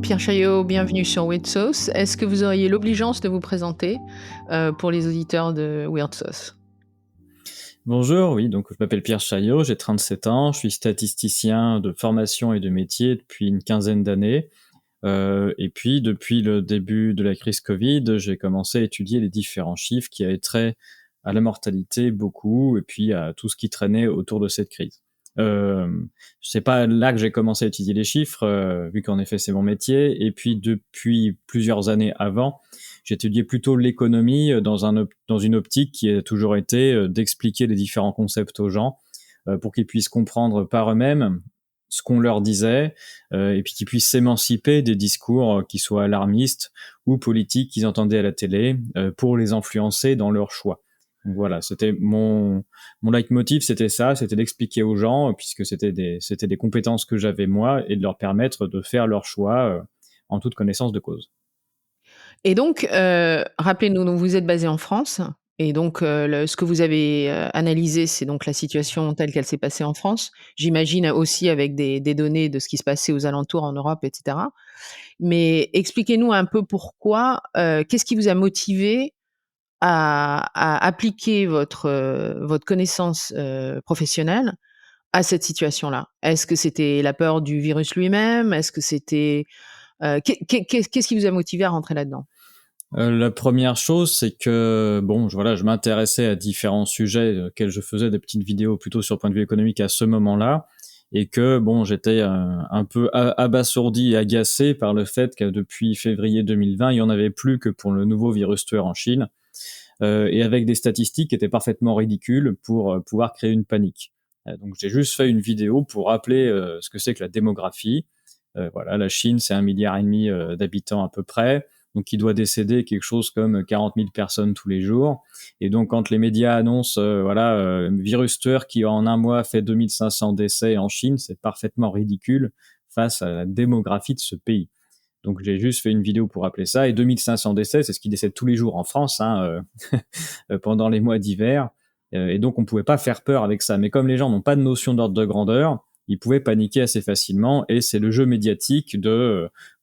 Pierre Chaillot, bienvenue sur Weird Sauce. Est-ce que vous auriez l'obligeance de vous présenter pour les auditeurs de Weird Sauce? Bonjour, oui, donc je m'appelle Pierre Chaillot, j'ai 37 ans, je suis statisticien de formation et de métier depuis une quinzaine d'années. Et puis, depuis le début de la crise Covid, j'ai commencé à étudier les différents chiffres qui avaient trait à la mortalité beaucoup, et puis à tout ce qui traînait autour de cette crise. Euh, c'est pas là que j'ai commencé à étudier les chiffres, vu qu'en effet c'est mon métier. Et puis depuis plusieurs années avant, j'étudiais plutôt l'économie dans une optique qui a toujours été d'expliquer les différents concepts aux gens, pour qu'ils puissent comprendre par eux-mêmes ce qu'on leur disait, et puis qu'ils puissent s'émanciper des discours qui soient alarmistes ou politiques qu'ils entendaient à la télé, pour les influencer dans leurs choix. Donc voilà, c'était mon leitmotiv, c'était ça, c'était d'expliquer aux gens, puisque c'était des compétences que j'avais moi, et de leur permettre de faire leurs choix en toute connaissance de cause. Et donc, rappelez-nous, donc vous êtes basé en France et donc ce que vous avez analysé, c'est donc la situation telle qu'elle s'est passée en France. J'imagine aussi avec des données de ce qui se passait aux alentours en Europe, etc. Mais expliquez-nous un peu pourquoi, qu'est-ce qui vous a motivé à appliquer votre connaissance professionnelle à cette situation-là? Est-ce que c'était la peur du virus lui-même? Est-ce que c'était qu'est-ce qui vous a motivé à rentrer là-dedans? La première chose, c'est que bon, voilà, je m'intéressais à différents sujets auxquels je faisais des petites vidéos plutôt sur le point de vue économique à ce moment-là, et que bon, j'étais un peu abasourdi et agacé par le fait que depuis février 2020, il y en avait plus que pour le nouveau virus tueur en Chine, et avec des statistiques qui étaient parfaitement ridicules pour pouvoir créer une panique. Donc j'ai juste fait une vidéo pour rappeler ce que c'est que la démographie. Voilà, la Chine, c'est 1,5 milliard d'habitants à peu près, donc il doit décéder quelque chose comme 40 000 personnes tous les jours. Et donc quand les médias annoncent voilà, virus tueur qui en un mois fait 2500 décès en Chine, c'est parfaitement ridicule face à la démographie de ce pays. Donc j'ai juste fait une vidéo pour rappeler ça. Et 2500 décès, c'est ce qui décède tous les jours en France, hein, pendant les mois d'hiver. Et donc on pouvait pas faire peur avec ça. Mais comme les gens n'ont pas de notion d'ordre de grandeur, ils pouvaient paniquer assez facilement. Et c'est le jeu médiatique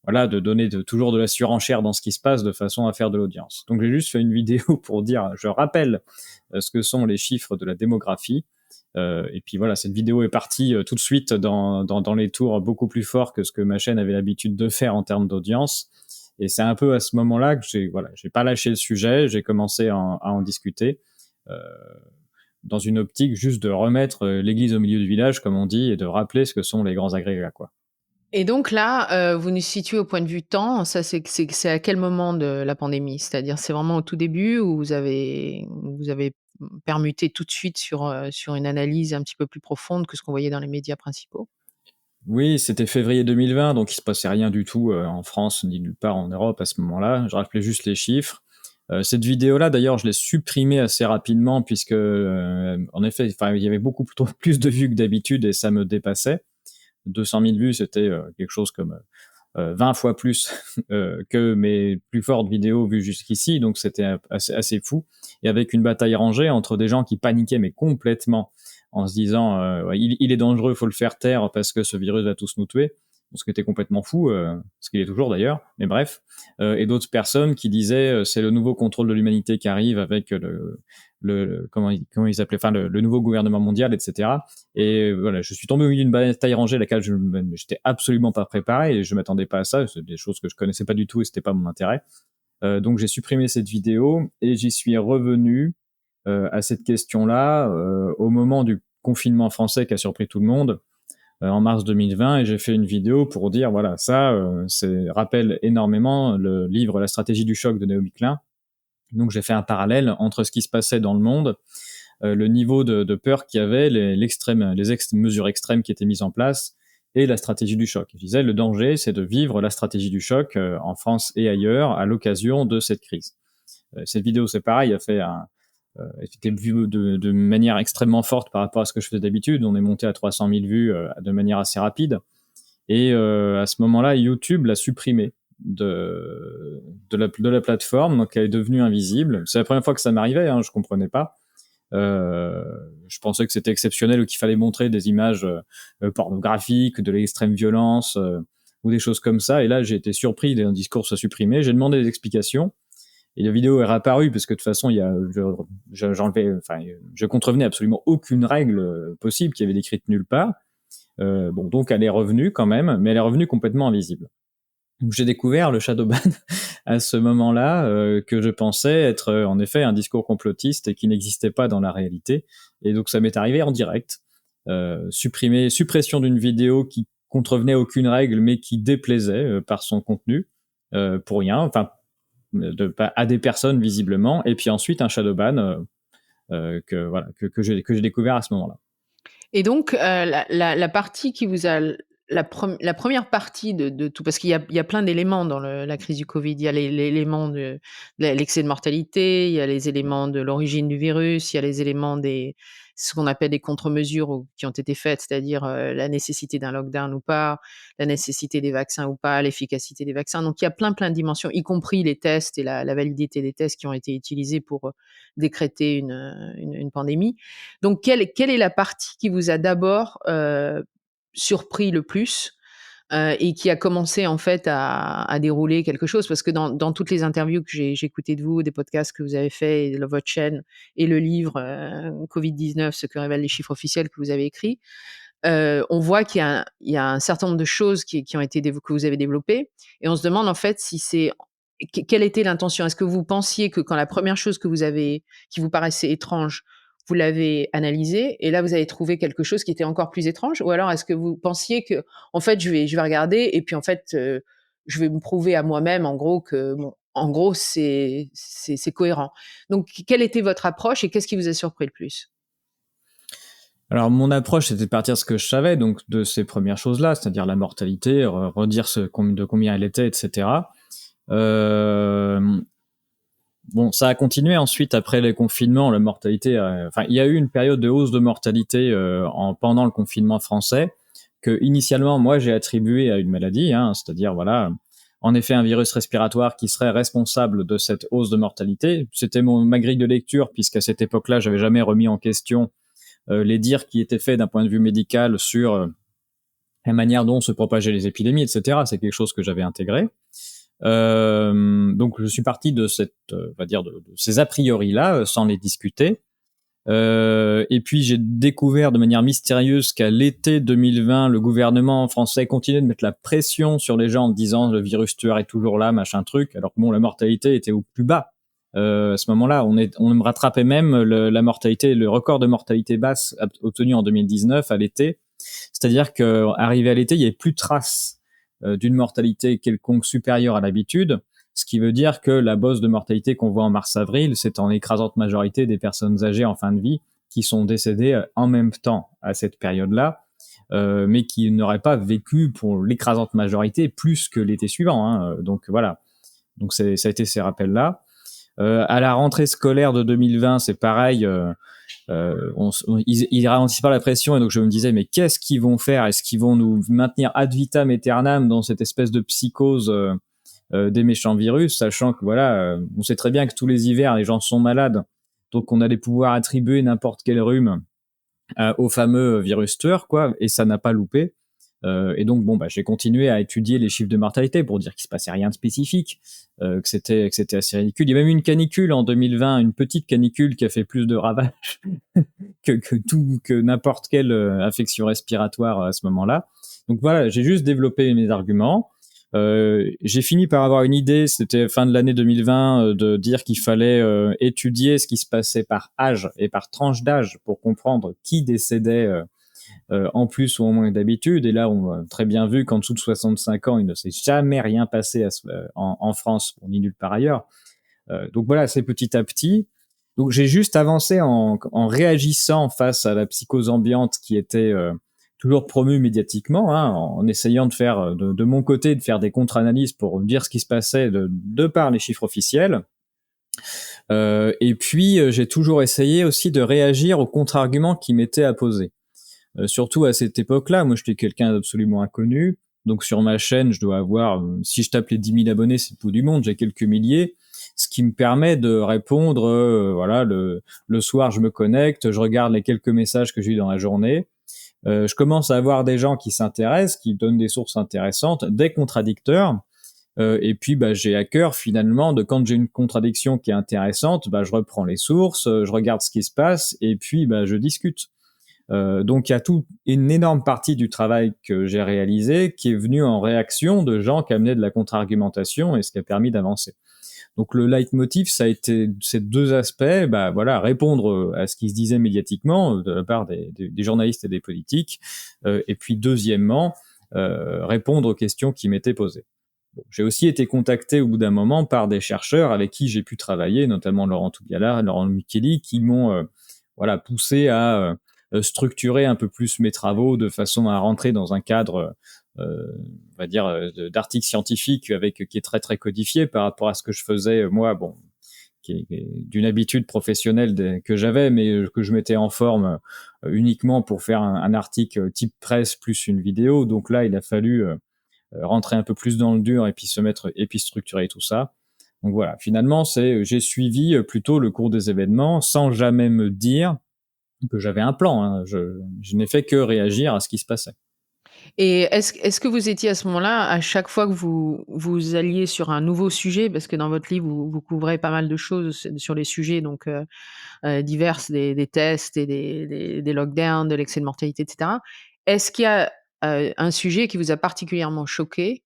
voilà, de donner toujours de la surenchère dans ce qui se passe de façon à faire de l'audience. Donc j'ai juste fait une vidéo pour dire, je rappelle ce que sont les chiffres de la démographie. Et puis voilà, cette vidéo est partie tout de suite dans les tours beaucoup plus fort que ce que ma chaîne avait l'habitude de faire en termes d'audience. Et c'est un peu à ce moment-là que j'ai pas lâché le sujet, j'ai commencé à en discuter, euh, dans une optique juste de remettre l'église au milieu du village, comme on dit, et de rappeler ce que sont les grands agrégats, quoi. Et donc là, vous nous situez au point de vue temps, ça c'est à quel moment de la pandémie? C'est-à-dire, c'est vraiment au tout début où vous avez permuté tout de suite sur une analyse un petit peu plus profonde que ce qu'on voyait dans les médias principaux? Oui, c'était février 2020, donc il se passait rien du tout en France ni nulle part en Europe à ce moment-là. Je rappelais juste les chiffres. Cette vidéo-là, d'ailleurs, je l'ai supprimée assez rapidement puisque, en effet, enfin, il y avait beaucoup plutôt plus de vues que d'habitude et ça me dépassait. 200 000 vues, c'était quelque chose comme 20 fois plus que mes plus fortes vidéos vues jusqu'ici, donc c'était assez fou. Et avec une bataille rangée entre des gens qui paniquaient mais complètement en se disant ouais, il est dangereux, il faut le faire taire parce que ce virus va tous nous tuer, ce qui était complètement fou, ce qu'il est toujours d'ailleurs, mais bref, et d'autres personnes qui disaient c'est le nouveau contrôle de l'humanité qui arrive avec comment ils appelaient, enfin le nouveau gouvernement mondial, etc. Et voilà, je suis tombé au milieu d'une bataille rangée à laquelle je n'étais absolument pas préparé et je m'attendais pas à ça. C'est des choses que je connaissais pas du tout et c'était pas mon intérêt. Donc j'ai supprimé cette vidéo et j'y suis revenu à cette question-là au moment du confinement français qui a surpris tout le monde en mars 2020, et j'ai fait une vidéo pour dire voilà, ça rappelle énormément le livre La stratégie du choc de Naomi Klein. Donc j'ai fait un parallèle entre ce qui se passait dans le monde, le niveau de peur qu'il y avait, mesures extrêmes qui étaient mises en place, et la stratégie du choc. Je disais, le danger, c'est de vivre la stratégie du choc en France et ailleurs à l'occasion de cette crise. Cette vidéo, c'est pareil, été vue de manière extrêmement forte par rapport à ce que je faisais d'habitude. On est monté à 300 000 vues de manière assez rapide. Et à ce moment-là, YouTube l'a supprimée de la plateforme, donc elle est devenue invisible. C'est la première fois que ça m'arrivait, hein, je comprenais pas. Euh, je pensais que c'était exceptionnel ou qu'il fallait montrer des images pornographiques, de l'extrême violence. ou des choses comme ça. Et là, j'ai été surpris d'un discours soit supprimé. J'ai demandé des explications. Et la vidéo est réapparue parce que de toute façon, je contrevenais absolument aucune règle possible qui avait décrite nulle part. Bon, donc elle est revenue quand même, mais elle est revenue complètement invisible. Donc j'ai découvert le shadowban à ce moment-là, que je pensais être en effet un discours complotiste et qui n'existait pas dans la réalité. Et donc ça m'est arrivé en direct. Suppression d'une vidéo qui contrevenait aucune règle mais qui déplaisait par son contenu, pour rien, enfin à des personnes visiblement, et puis ensuite un shadowban que j'ai découvert à ce moment-là. Et donc, la partie qui vous a la première partie de tout, parce qu'il y a plein d'éléments dans la crise du Covid. Il y a l'élément de l'excès de mortalité, il y a les éléments de l'origine du virus, il y a les éléments des ce qu'on appelle des contre-mesures ou qui ont été faites, c'est-à-dire, la nécessité d'un lockdown ou pas, la nécessité des vaccins ou pas, l'efficacité des vaccins. Donc il y a plein de dimensions, y compris les tests et la validité des tests qui ont été utilisés pour, décréter une pandémie. Donc quelle est la partie qui vous a d'abord, surpris le plus, et qui a commencé en fait à dérouler quelque chose? Parce que dans toutes les interviews que j'ai écoutées de vous, des podcasts que vous avez faits et votre chaîne et le livre, Covid-19, ce que révèlent les chiffres officiels, que vous avez écrit, on voit qu'il y a un certain nombre de choses qui ont été que vous avez développées, et on se demande en fait si c'est quelle était l'intention? Est-ce que vous pensiez que quand la première chose qui vous paraissait étrange, vous l'avez analysée et là vous avez trouvé quelque chose qui était encore plus étrange? Ou alors est-ce que vous pensiez que en fait je vais regarder et puis en fait, je vais me prouver à moi-même en gros que bon, en gros c'est cohérent? Donc quelle était votre approche et qu'est-ce qui vous a surpris le plus? Alors mon approche, c'était de partir de ce que je savais, donc de ces premières choses-là, c'est-à-dire la mortalité, redire de combien elle était, etc. Bon, ça a continué ensuite après les confinements, la mortalité. Enfin, il y a eu une période de hausse de mortalité pendant le confinement français que initialement moi j'ai attribué à une maladie, hein, c'est-à-dire voilà, en effet un virus respiratoire qui serait responsable de cette hausse de mortalité. C'était ma grille de lecture puisqu'à cette époque-là, j'avais jamais remis en question les dires qui étaient faits d'un point de vue médical sur la manière dont se propageaient les épidémies, etc. C'est quelque chose que j'avais intégré. Donc je suis parti de on va dire, de ces a priori là, sans les discuter. Et puis j'ai découvert de manière mystérieuse qu'à l'été 2020, le gouvernement français continuait de mettre la pression sur les gens en disant le virus tueur est toujours là, machin truc, alors que bon, la mortalité était au plus bas. À ce moment-là, on me rattrapait même la mortalité, le record de mortalité basse obtenu en 2019 à l'été. C'est-à-dire qu'arrivé à l'été, il n'y avait plus de traces d'une mortalité quelconque supérieure à l'habitude, ce qui veut dire que la bosse de mortalité qu'on voit en mars-avril, c'est en écrasante majorité des personnes âgées en fin de vie qui sont décédées en même temps à cette période-là, mais qui n'auraient pas vécu pour l'écrasante majorité plus que l'été suivant. Hein. Donc voilà, donc ça a été ces rappels-là. À la rentrée scolaire de 2020, c'est pareil. Ils ralentissent pas la pression et donc je me disais mais qu'est-ce qu'ils vont faire? Est-ce qu'ils vont nous maintenir ad vitam aeternam dans cette espèce de psychose des méchants virus, sachant que voilà, on sait très bien que tous les hivers les gens sont malades, donc on allait pouvoir attribuer n'importe quel rhume au fameux virus tueur, quoi, et ça n'a pas loupé. Et donc bon, bah, j'ai continué à étudier les chiffres de mortalité pour dire qu'il se passait rien de spécifique, que c'était assez ridicule. Il y a même eu une canicule en 2020, une petite canicule qui a fait plus de ravages que n'importe quelle affection respiratoire à ce moment-là. Donc voilà, j'ai juste développé mes arguments. J'ai fini par avoir une idée, c'était fin de l'année 2020, de dire qu'il fallait étudier ce qui se passait par âge et par tranche d'âge pour comprendre qui décédait en plus ou en moins d'habitude. Et là, on a très bien vu qu'en dessous de 65 ans, il ne s'est jamais rien passé en France, ni nulle part ailleurs. Donc voilà, c'est petit à petit. Donc j'ai juste avancé en réagissant face à la psychose ambiante qui était toujours promue médiatiquement, hein, en essayant de faire de mon côté de faire des contre-analyses pour dire ce qui se passait de par les chiffres officiels. Et puis j'ai toujours essayé aussi de réagir aux contre-arguments qui m'étaient apposés. Surtout à cette époque-là, moi j'étais quelqu'un d'absolument inconnu, donc sur ma chaîne je dois avoir, si je tape les 10 000 abonnés, c'est le bout du monde, j'ai quelques milliers, ce qui me permet de répondre, voilà, le soir je me connecte, je regarde les quelques messages que j'ai eu dans la journée, Je commence à avoir des gens qui s'intéressent, qui donnent des sources intéressantes, des contradicteurs. Et puis, j'ai à cœur finalement de quand j'ai une contradiction qui est intéressante, je reprends les sources, je regarde ce qui se passe, et puis je discute. Donc il y a toute une énorme partie du travail que j'ai réalisé qui est venu en réaction de gens qui amenaient de la contre-argumentation et ce qui a permis d'avancer. Donc le leitmotiv, ça a été ces deux aspects, répondre à ce qui se disait médiatiquement de la part des journalistes et des politiques, et puis deuxièmement, répondre aux questions qui m'étaient posées. Bon, j'ai aussi été contacté au bout d'un moment par des chercheurs avec qui j'ai pu travailler, notamment Laurent Toubiala, Laurent Micheli, qui m'ont poussé à structurer un peu plus mes travaux de façon à rentrer dans un cadre d'articles scientifiques qui est très très codifié par rapport à ce que je faisais moi, qui est d'une habitude professionnelle que j'avais, mais que je mettais en forme uniquement pour faire un article type presse plus une vidéo. Donc là, il a fallu rentrer un peu plus dans le dur et puis structurer tout ça. Donc voilà, finalement, j'ai suivi plutôt le cours des événements sans jamais me dire que j'avais un plan, hein. Je n'ai fait que réagir à ce qui se passait. Et est-ce que vous étiez à ce moment-là, à chaque fois que vous alliez sur un nouveau sujet, parce que dans votre livre, vous couvrez pas mal de choses sur les sujets donc diverses, des tests et des lockdowns, de l'excès de mortalité et cetera. Est-ce qu'il y a, un sujet qui vous a particulièrement choqué?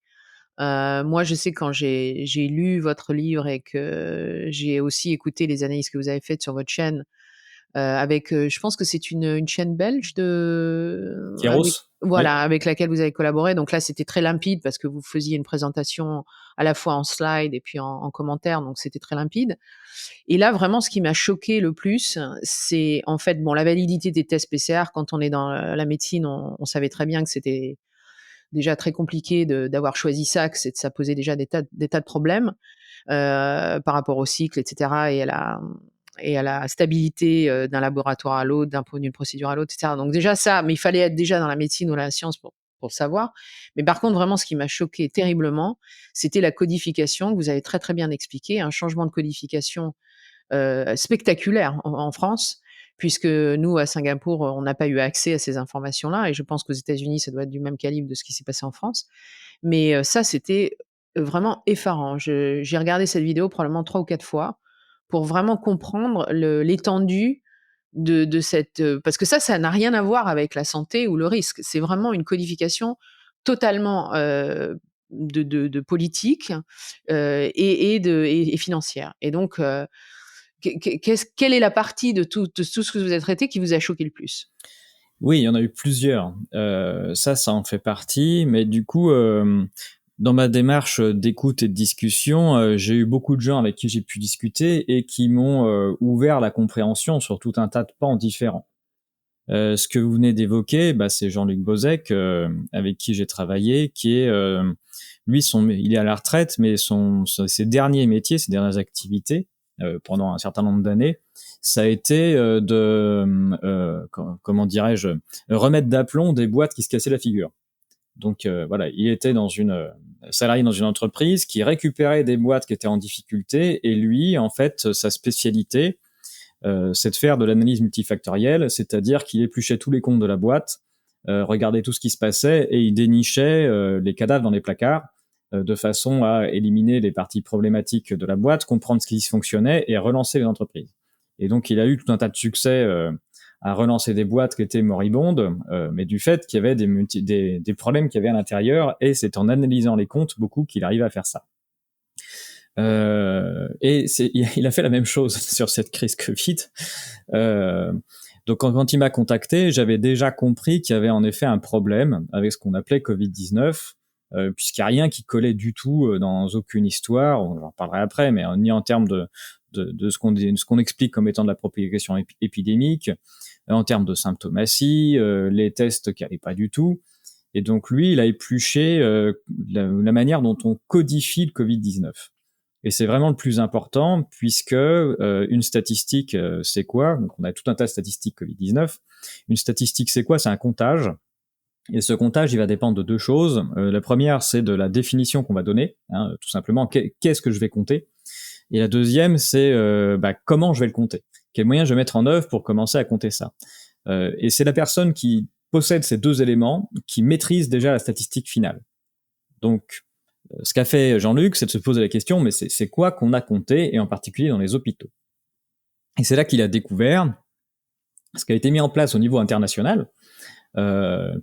Moi, je sais quand j'ai lu votre livre et que j'ai aussi écouté les analyses que vous avez faites sur votre chaîne, avec, je pense que c'est une chaîne belge avec Tyros? Oui. voilà, avec laquelle vous avez collaboré. Donc là, c'était très limpide parce que vous faisiez une présentation à la fois en slide et puis en commentaire, donc c'était très limpide. Et là, vraiment, ce qui m'a choqué le plus, c'est en fait, bon, la validité des tests PCR. Quand on est dans la médecine, on savait très bien que c'était déjà très compliqué d'avoir choisi ça, que ça posait déjà des tas de problèmes, par rapport au cycle et cetera et à la stabilité, d'un laboratoire à l'autre, d'une procédure à l'autre et cetera. Donc déjà ça, mais il fallait être déjà dans la médecine ou la science pour le savoir. Mais par contre, vraiment ce qui m'a choqué terriblement, c'était la codification que vous avez très, très bien expliqué, un changement de codification, spectaculaire en France, puisque nous, à Singapour, on n'a pas eu accès à ces informations-là et je pense qu'aux États-Unis, ça doit être du même calibre de ce qui s'est passé en France. Mais ça, c'était vraiment effarant. J'ai regardé cette vidéo probablement 3 ou 4 fois pour vraiment comprendre l'étendue de cette, parce que ça n'a rien à voir avec la santé ou le risque. C'est vraiment une codification totalement, de politique, et financière et donc quelle est la partie de tout ce que vous avez traité qui vous a choqué le plus? Oui, il y en a eu plusieurs. Ça en fait partie, mais du coup, dans ma démarche d'écoute et de discussion, j'ai eu beaucoup de gens avec qui j'ai pu discuter et qui m'ont ouvert la compréhension sur tout un tas de pans différents. Ce que vous venez d'évoquer, c'est Jean-Luc Bozek, avec qui j'ai travaillé, qui est lui, il est à la retraite, mais ses derniers métiers, ses dernières activités, pendant un certain nombre d'années, ça a été comment dirais-je, remettre d'aplomb des boîtes qui se cassaient la figure. Donc voilà, il était salarié dans une entreprise qui récupérait des boîtes qui étaient en difficulté, et lui, en fait, sa spécialité, c'est de faire de l'analyse multifactorielle, c'est-à-dire qu'il épluchait tous les comptes de la boîte, regardait tout ce qui se passait et il dénichait les cadavres dans les placards, de façon à éliminer les parties problématiques de la boîte, comprendre ce qui dysfonctionnait et relancer les entreprises. Et donc il a eu tout un tas de succès à relancer des boîtes qui étaient moribondes, mais du fait qu'il y avait des problèmes qu'il y avait à l'intérieur, et c'est en analysant les comptes beaucoup qu'il arrive à faire ça. Et il a fait la même chose sur cette crise Covid. Donc quand il m'a contacté, j'avais déjà compris qu'il y avait en effet un problème avec ce qu'on appelait Covid-19, puisqu'il n'y a rien qui collait du tout dans aucune histoire, j'en parlerai après, mais ni en termes de ce qu'on explique comme étant de la propagation épidémique, en termes de symptomatie, les tests qui n'allaient pas du tout. Et donc lui, il a épluché la manière dont on codifie le Covid-19. Et c'est vraiment le plus important, puisque une statistique, c'est quoi? Donc on a tout un tas de statistiques Covid-19. Une statistique, c'est quoi? C'est un comptage. Et ce comptage, il va dépendre de deux choses. La première, c'est de la définition qu'on va donner, hein, tout simplement, qu'est-ce que je vais compter? Et la deuxième, c'est comment je vais le compter? Quels moyens je vais mettre en œuvre pour commencer à compter ça? Et c'est la personne qui possède ces deux éléments qui maîtrisent déjà la statistique finale. Donc, ce qu'a fait Jean-Luc, c'est de se poser la question, mais c'est quoi qu'on a compté, et en particulier dans les hôpitaux. Et c'est là qu'il a découvert ce qui a été mis en place au niveau international,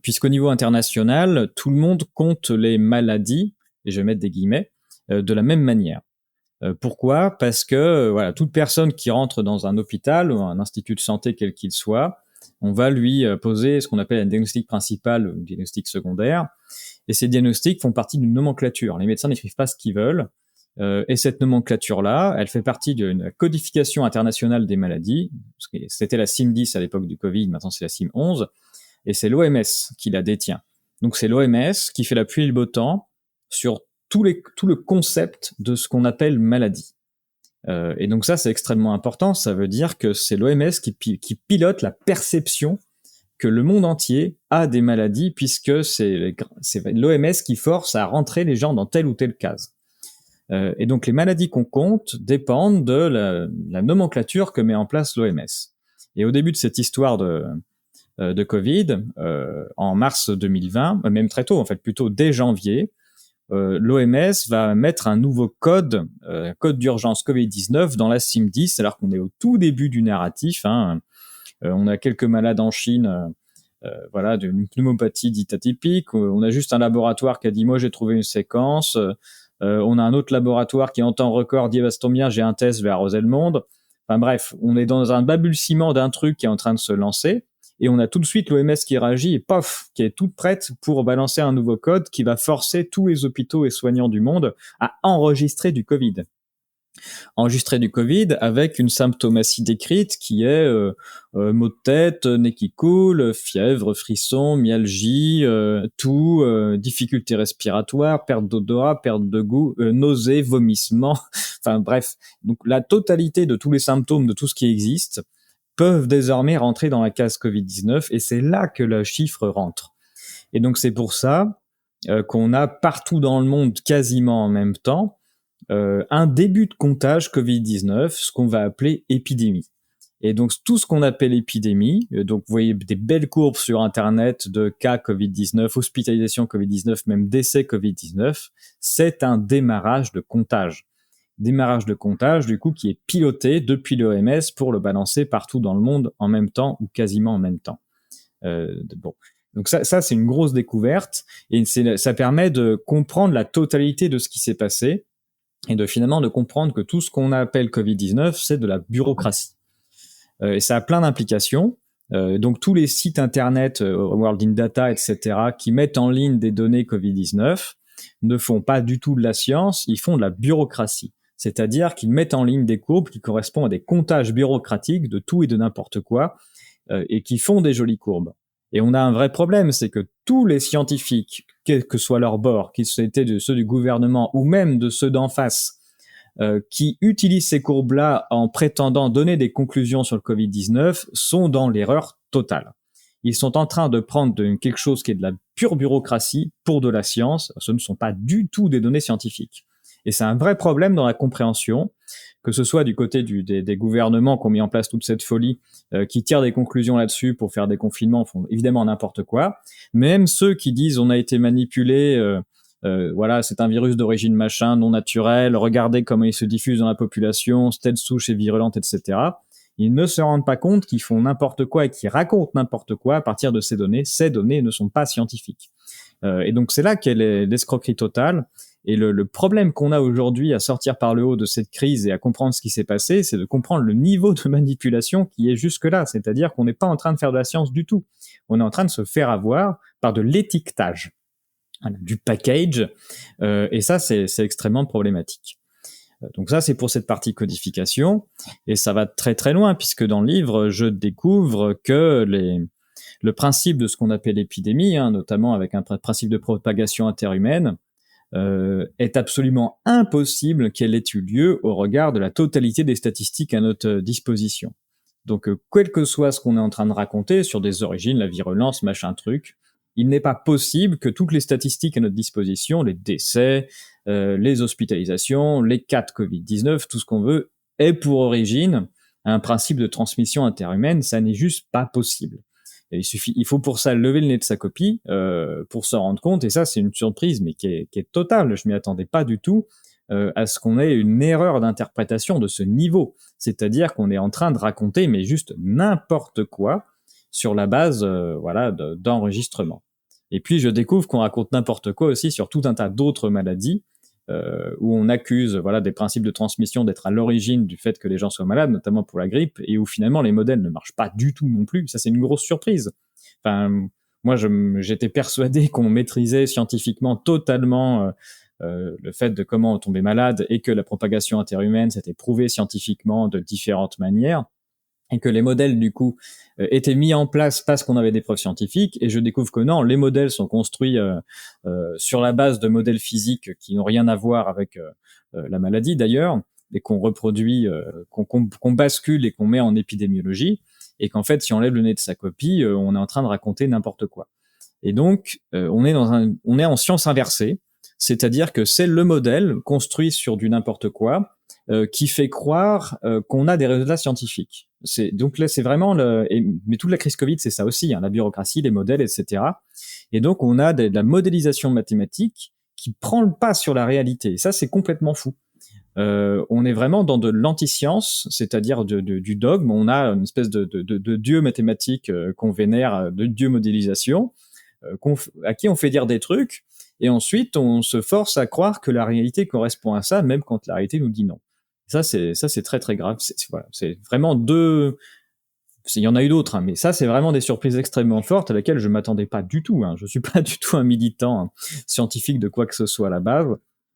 puisqu'au niveau international, tout le monde compte les maladies, et je vais mettre des guillemets, de la même manière. Pourquoi ? Parce que voilà, toute personne qui rentre dans un hôpital ou un institut de santé quel qu'il soit, on va lui poser ce qu'on appelle un diagnostic principal ou un diagnostic secondaire, et ces diagnostics font partie d'une nomenclature. Les médecins n'écrivent pas ce qu'ils veulent, et cette nomenclature-là, elle fait partie d'une codification internationale des maladies. C'était la CIM-10 à l'époque du Covid, maintenant c'est la CIM-11, et c'est l'OMS qui la détient. Donc c'est l'OMS qui fait la pluie et le beau temps sur tout le concept de ce qu'on appelle maladie. Et donc ça, c'est extrêmement important. Ça veut dire que c'est l'OMS qui pilote la perception que le monde entier a des maladies, puisque c'est l'OMS qui force à rentrer les gens dans telle ou telle case. Et donc les maladies qu'on compte dépendent de la nomenclature que met en place l'OMS. Et au début de cette histoire de Covid, en mars 2020, même très tôt, en fait, plutôt dès janvier, l'OMS va mettre un nouveau code, code d'urgence Covid-19 dans la CIM-10, alors qu'on est au tout début du narratif. On a quelques malades en Chine, voilà, d'une pneumopathie dite atypique. On a juste un laboratoire qui a dit « moi j'ai trouvé une séquence ». On a un autre laboratoire qui en temps record dit « bah, ça tombe bien, j'ai un test, je vais arroser le monde ». Enfin bref, on est dans un balbutiement d'un truc qui est en train de se lancer. Et on a tout de suite l'OMS qui réagit et pof, qui est toute prête pour balancer un nouveau code qui va forcer tous les hôpitaux et soignants du monde à enregistrer du Covid. Enregistrer du Covid avec une symptomatie décrite qui est maux de tête, nez qui coule, fièvre, frisson, myalgie, toux, difficultés respiratoires, perte d'odorat, perte de goût, nausées, vomissements, enfin bref. Donc la totalité de tous les symptômes de tout ce qui existe peuvent désormais rentrer dans la case Covid-19, et c'est là que le chiffre rentre. Et donc c'est pour ça qu'on a partout dans le monde, quasiment en même temps, un début de comptage Covid-19, ce qu'on va appeler épidémie. Et donc tout ce qu'on appelle épidémie, donc vous voyez des belles courbes sur Internet de cas Covid-19, hospitalisation Covid-19, même décès Covid-19, c'est un démarrage de comptage. Démarrage de comptage, du coup, qui est piloté depuis l'OMS pour le balancer partout dans le monde en même temps ou quasiment en même temps. Bon. Donc ça c'est une grosse découverte, et ça permet de comprendre la totalité de ce qui s'est passé, et finalement de comprendre que tout ce qu'on appelle Covid-19, c'est de la bureaucratie. Et ça a plein d'implications. Donc tous les sites internet, World in Data, etc., qui mettent en ligne des données Covid-19 ne font pas du tout de la science, ils font de la bureaucratie. C'est-à-dire qu'ils mettent en ligne des courbes qui correspondent à des comptages bureaucratiques de tout et de n'importe quoi, et qui font des jolies courbes. Et on a un vrai problème, c'est que tous les scientifiques, quel que soit leur bord, qu'ils étaient de ceux du gouvernement ou même de ceux d'en face, qui utilisent ces courbes-là en prétendant donner des conclusions sur le Covid-19, sont dans l'erreur totale. Ils sont en train de prendre quelque chose qui est de la pure bureaucratie pour de la science. Ce ne sont pas du tout des données scientifiques. Et c'est un vrai problème dans la compréhension, que ce soit du côté des gouvernements qui ont mis en place toute cette folie, qui tirent des conclusions là-dessus pour faire des confinements, font évidemment n'importe quoi. Même ceux qui disent on a été manipulé, voilà, c'est un virus d'origine machin, non naturel, regardez comment il se diffuse dans la population, telle souche est virulente, etc. Ils ne se rendent pas compte qu'ils font n'importe quoi et qu'ils racontent n'importe quoi à partir de ces données. Ces données ne sont pas scientifiques. Et donc c'est là qu'est l'escroquerie totale. Et le problème qu'on a aujourd'hui à sortir par le haut de cette crise et à comprendre ce qui s'est passé, c'est de comprendre le niveau de manipulation qui est jusque-là. C'est-à-dire qu'on n'est pas en train de faire de la science du tout. On est en train de se faire avoir par de l'étiquetage, voilà, du package. Et ça, c'est extrêmement problématique. Donc ça, c'est pour cette partie codification. Et ça va très très loin, puisque dans le livre, je découvre que le principe de ce qu'on appelle l'épidémie, notamment avec un principe de propagation interhumaine, est absolument impossible qu'elle ait eu lieu au regard de la totalité des statistiques à notre disposition. Donc, quel que soit ce qu'on est en train de raconter sur des origines, la virulence, machin truc, il n'est pas possible que toutes les statistiques à notre disposition, les décès, les hospitalisations, les cas de Covid-19, tout ce qu'on veut, aient pour origine un principe de transmission interhumaine. Ça n'est juste pas possible. Et il faut pour ça lever le nez de sa copie pour s'en rendre compte. Et ça, c'est une surprise, mais qui est totale. Je m'y attendais pas du tout à ce qu'on ait une erreur d'interprétation de ce niveau. C'est-à-dire qu'on est en train de raconter, mais juste n'importe quoi sur la base, voilà, d'enregistrement. Et puis je découvre qu'on raconte n'importe quoi aussi sur tout un tas d'autres maladies où on accuse, voilà, des principes de transmission d'être à l'origine du fait que les gens soient malades, notamment pour la grippe, et où finalement les modèles ne marchent pas du tout non plus. Ça, c'est une grosse surprise. Enfin, moi, j'étais persuadé qu'on maîtrisait scientifiquement totalement le fait de comment on tombait malade et que la propagation interhumaine s'était prouvée scientifiquement de différentes manières et que les modèles, du coup, étaient mis en place parce qu'on avait des preuves scientifiques, et je découvre que non, les modèles sont construits sur la base de modèles physiques qui n'ont rien à voir avec la maladie, d'ailleurs, et qu'on reproduit, qu'on bascule et qu'on met en épidémiologie, et qu'en fait, si on lève le nez de sa copie, on est en train de raconter n'importe quoi. Et donc, on est en science inversée, c'est-à-dire que c'est le modèle construit sur du n'importe quoi qui fait croire qu'on a des résultats scientifiques. Donc là, c'est vraiment mais toute la crise Covid, c'est ça aussi, hein, la bureaucratie, les modèles, etc. Et donc, on a de la modélisation mathématique qui prend le pas sur la réalité. Et ça, c'est complètement fou. On est vraiment dans de l'anti-science, c'est-à-dire du dogme. On a une espèce de dieu mathématique qu'on vénère, de dieu modélisation, à qui on fait dire des trucs, et ensuite on se force à croire que la réalité correspond à ça, même quand la réalité nous dit non. Ça, c'est très très grave. Voilà, c'est vraiment deux. Il y en a eu d'autres, hein, mais ça, c'est vraiment des surprises extrêmement fortes à laquelles je m'attendais pas du tout. Hein. Je suis pas du tout un militant scientifique de quoi que ce soit à la base.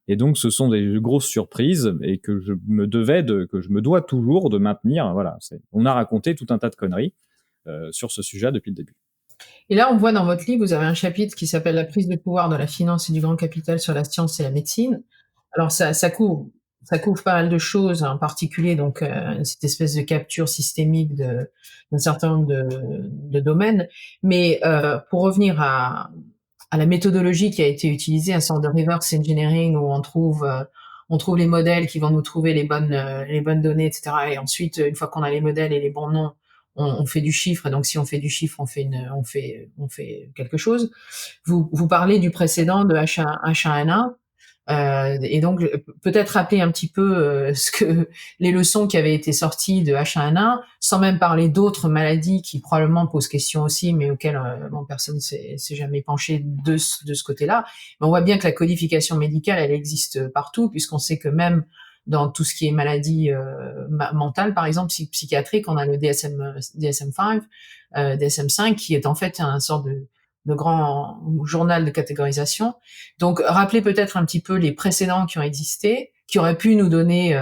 Et donc, ce sont des grosses surprises et que que je me dois toujours de maintenir. Voilà, on a raconté tout un tas de conneries sur ce sujet depuis le début. Et là, on voit dans votre livre, vous avez un chapitre qui s'appelle La prise de pouvoir de la finance et du grand capital sur la science et la médecine. Alors ça couvre pas mal de choses, en particulier donc cette espèce de capture systémique d'un certain nombre de domaines. Mais pour revenir à la méthodologie qui a été utilisée, un sorte de reverse engineering où on trouve les modèles qui vont nous trouver les bonnes données, etc. Et ensuite, une fois qu'on a les modèles et les bons noms, on fait du chiffre. Et donc, si on fait du chiffre, on fait quelque chose. Vous parlez du précédent de H1N1. Et donc, peut-être rappeler un petit peu les leçons qui avaient été sorties de H1N1, sans même parler d'autres maladies qui probablement posent question aussi, mais auxquelles personne s'est jamais penché de ce côté-là. Mais on voit bien que la codification médicale, elle existe partout, puisqu'on sait que même dans tout ce qui est maladie mentale, par exemple, psychiatrique, on a le DSM-5, DSM-5, qui est en fait un sorte de grand journal de catégorisation. Donc, rappelez peut-être un petit peu les précédents qui ont existé, qui auraient pu nous donner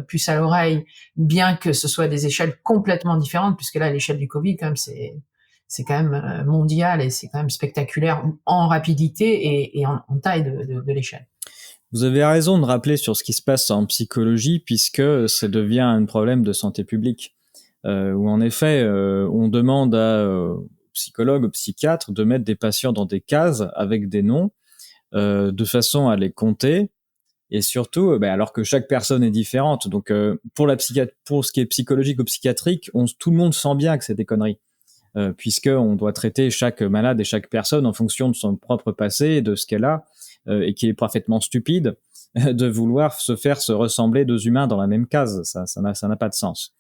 puce à l'oreille, bien que ce soit des échelles complètement différentes, puisque là, l'échelle du Covid, quand même, c'est quand même mondial et c'est quand même spectaculaire en rapidité et en taille de l'échelle. Vous avez raison de rappeler sur ce qui se passe en psychologie, puisque ça devient un problème de santé publique, où en effet, on demande aux psychologues, aux psychiatres de mettre des patients dans des cases avec des noms, de façon à les compter, et surtout, alors que chaque personne est différente. Donc, pour ce qui est psychologique ou psychiatrique, tout le monde sent bien que c'est des conneries. Puisqu'on doit traiter chaque malade et chaque personne en fonction de son propre passé et de ce qu'elle a, et qui est parfaitement stupide de vouloir se ressembler deux humains dans la même case. Ça n'a pas de sens.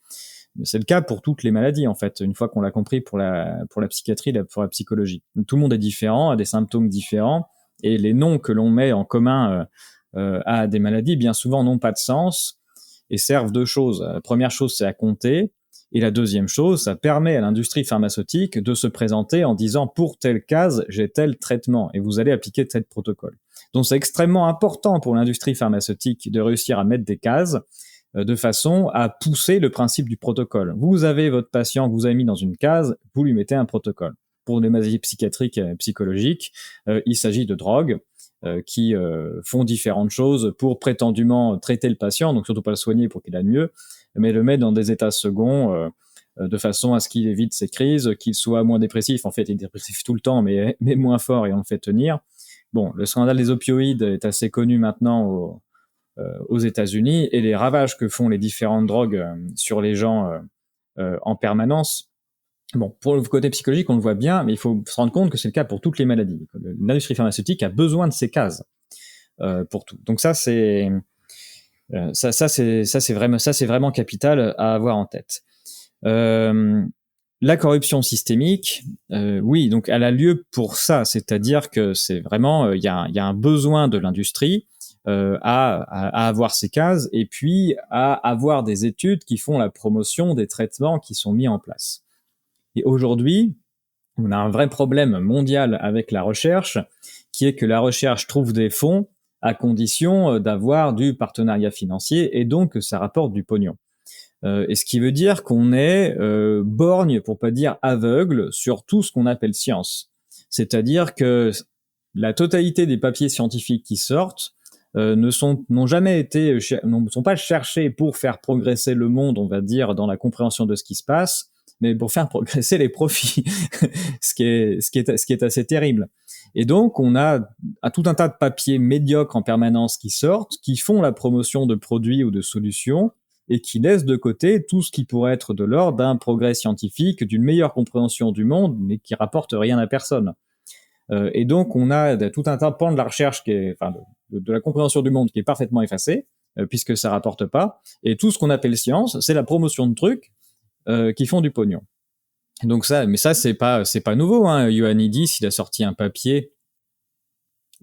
C'est le cas pour toutes les maladies, en fait, une fois qu'on l'a compris pour la psychiatrie, pour la psychologie. Tout le monde est différent, a des symptômes différents, et les noms que l'on met en commun à des maladies, bien souvent, n'ont pas de sens et servent deux choses. La première chose, c'est à compter. Et la deuxième chose, ça permet à l'industrie pharmaceutique de se présenter en disant pour telle case, j'ai tel traitement et vous allez appliquer tel protocole. Donc c'est extrêmement important pour l'industrie pharmaceutique de réussir à mettre des cases de façon à pousser le principe du protocole. Vous avez votre patient que vous avez mis dans une case, vous lui mettez un protocole. Pour les maladies psychiatriques et psychologiques, il s'agit de drogues qui font différentes choses pour prétendument traiter le patient, donc surtout pas le soigner pour qu'il aille mieux, mais le mettre dans des états seconds de façon à ce qu'il évite ses crises, qu'il soit moins dépressif. En fait, il est dépressif tout le temps, mais moins fort et on le fait tenir. Bon, le scandale des opioïdes est assez connu maintenant aux États-Unis et les ravages que font les différentes drogues sur les gens en permanence. Bon, pour le côté psychologique, on le voit bien, mais il faut se rendre compte que c'est le cas pour toutes les maladies. L'industrie pharmaceutique a besoin de ces cases pour tout. Donc ça c'est vraiment capital à avoir en tête. La corruption systémique, oui, donc elle a lieu pour ça, c'est-à-dire que c'est vraiment il y a un besoin de l'industrie à avoir ces cases et puis à avoir des études qui font la promotion des traitements qui sont mis en place. Et aujourd'hui, on a un vrai problème mondial avec la recherche, qui est que la recherche trouve des fonds à condition d'avoir du partenariat financier et donc que ça rapporte du pognon. Et ce qui veut dire qu'on est borgne, pour pas dire aveugle, sur tout ce qu'on appelle science. C'est-à-dire que la totalité des papiers scientifiques qui sortent n'ont jamais été, ne sont pas cherchés pour faire progresser le monde, on va dire, dans la compréhension de ce qui se passe, mais pour faire progresser les profits, ce qui est assez terrible. Et donc, on a tout un tas de papiers médiocres en permanence qui sortent, qui font la promotion de produits ou de solutions, et qui laissent de côté tout ce qui pourrait être de l'ordre d'un progrès scientifique, d'une meilleure compréhension du monde, mais qui rapporte rien à personne. Et donc, on a tout un tas de pans de la recherche, de la compréhension du monde qui est parfaitement effacé, puisque ça rapporte pas. Et tout ce qu'on appelle science, c'est la promotion de trucs qui font du pognon. Donc mais ça, c'est pas nouveau, hein. Ioannidis, il a sorti un papier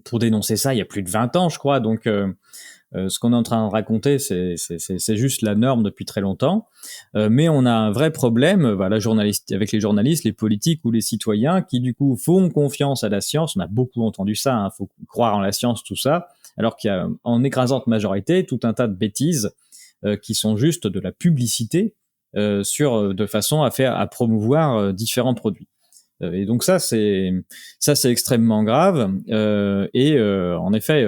pour dénoncer ça il y a plus de 20 ans, je crois. Donc, ce qu'on est en train de raconter, c'est juste la norme depuis très longtemps. Mais on a un vrai problème avec les journalistes, les politiques ou les citoyens qui, du coup, font confiance à la science. On a beaucoup entendu ça, hein, faut croire en la science, tout ça. Alors qu'il y a, en écrasante majorité, tout un tas de bêtises qui sont juste de la publicité de façon à promouvoir différents produits. Et donc ça c'est extrêmement grave. En effet,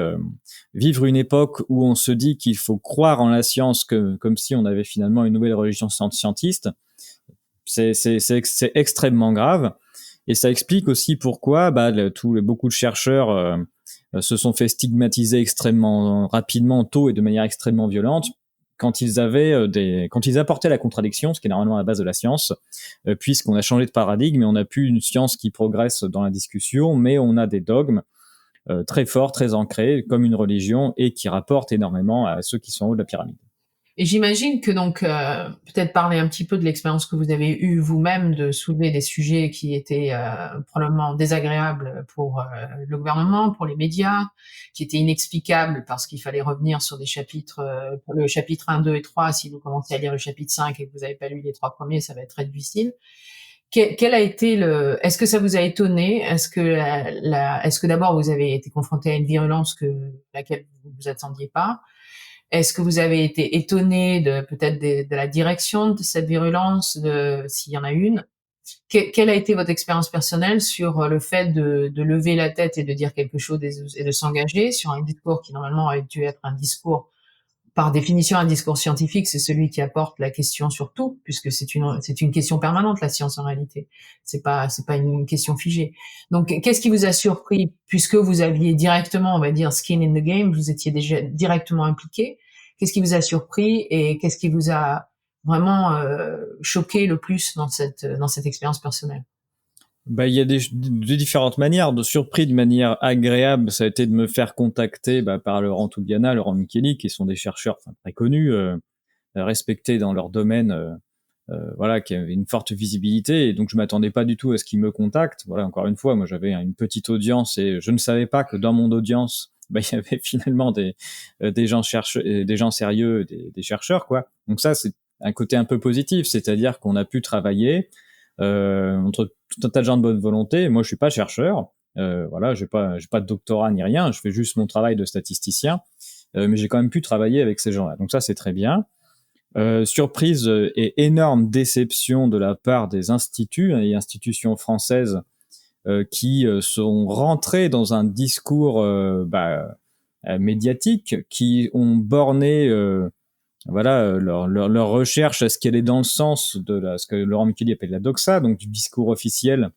vivre une époque où on se dit qu'il faut croire en la science comme si on avait finalement une nouvelle religion scientiste, c'est extrêmement grave. Et ça explique aussi pourquoi beaucoup de chercheurs se sont fait stigmatiser extrêmement rapidement, tôt et de manière extrêmement violente, quand ils apportaient la contradiction, ce qui est normalement la base de la science, puisqu'on a changé de paradigme et on n'a plus une science qui progresse dans la discussion, mais on a des dogmes très forts, très ancrés, comme une religion, et qui rapportent énormément à ceux qui sont en haut de la pyramide. Et j'imagine que donc, peut-être parler un petit peu de l'expérience que vous avez eue vous-même de soulever des sujets qui étaient probablement désagréables pour le gouvernement, pour les médias, qui étaient inexplicables parce qu'il fallait revenir sur des chapitres, pour le chapitre 1, 2 et 3. Si vous commencez à lire le chapitre 5 et que vous n'avez pas lu les 3 premiers, ça va être très difficile. Quel a été est-ce que ça vous a étonné? Est-ce que d'abord vous avez été confronté à une virulence laquelle vous vous attendiez pas? Est-ce que vous avez été étonné peut-être de la direction de cette virulence, s'il y en a une? Quelle a été votre expérience personnelle sur le fait de lever la tête et de dire quelque chose et de s'engager sur un discours qui normalement aurait dû être un discours, par définition, un discours scientifique, c'est celui qui apporte la question sur tout, puisque c'est une question permanente, la science, en réalité. C'est pas une question figée. Donc, qu'est-ce qui vous a surpris, puisque vous aviez directement, on va dire, skin in the game, vous étiez déjà directement impliqué? Qu'est-ce qui vous a surpris et qu'est-ce qui vous a vraiment choqué le plus dans cette expérience personnelle? Il y a des différentes manières. De surpris de manière agréable, ça a été de me faire contacter par Laurent Toubiana, Laurent Micheli, qui sont des chercheurs très connus, respectés dans leur domaine, qui avaient une forte visibilité. Et donc, je m'attendais pas du tout à ce qu'ils me contactent. Voilà, encore une fois, moi, j'avais une petite audience et je ne savais pas que dans mon audience, il y avait finalement des gens des gens sérieux, des chercheurs, quoi. Donc ça, c'est un côté un peu positif, c'est-à-dire qu'on a pu travailler entre tout un tas de gens de bonne volonté. Moi, je suis pas chercheur, j'ai pas de doctorat ni rien, je fais juste mon travail de statisticien, mais j'ai quand même pu travailler avec ces gens-là. Donc ça, c'est très bien. Surprise et énorme déception de la part des instituts et institutions françaises qui sont rentrés dans un discours médiatique, qui ont borné leur recherche à ce qu'elle est dans le sens de ce que Laurent Micheli appelle la doxa, donc du discours officiel,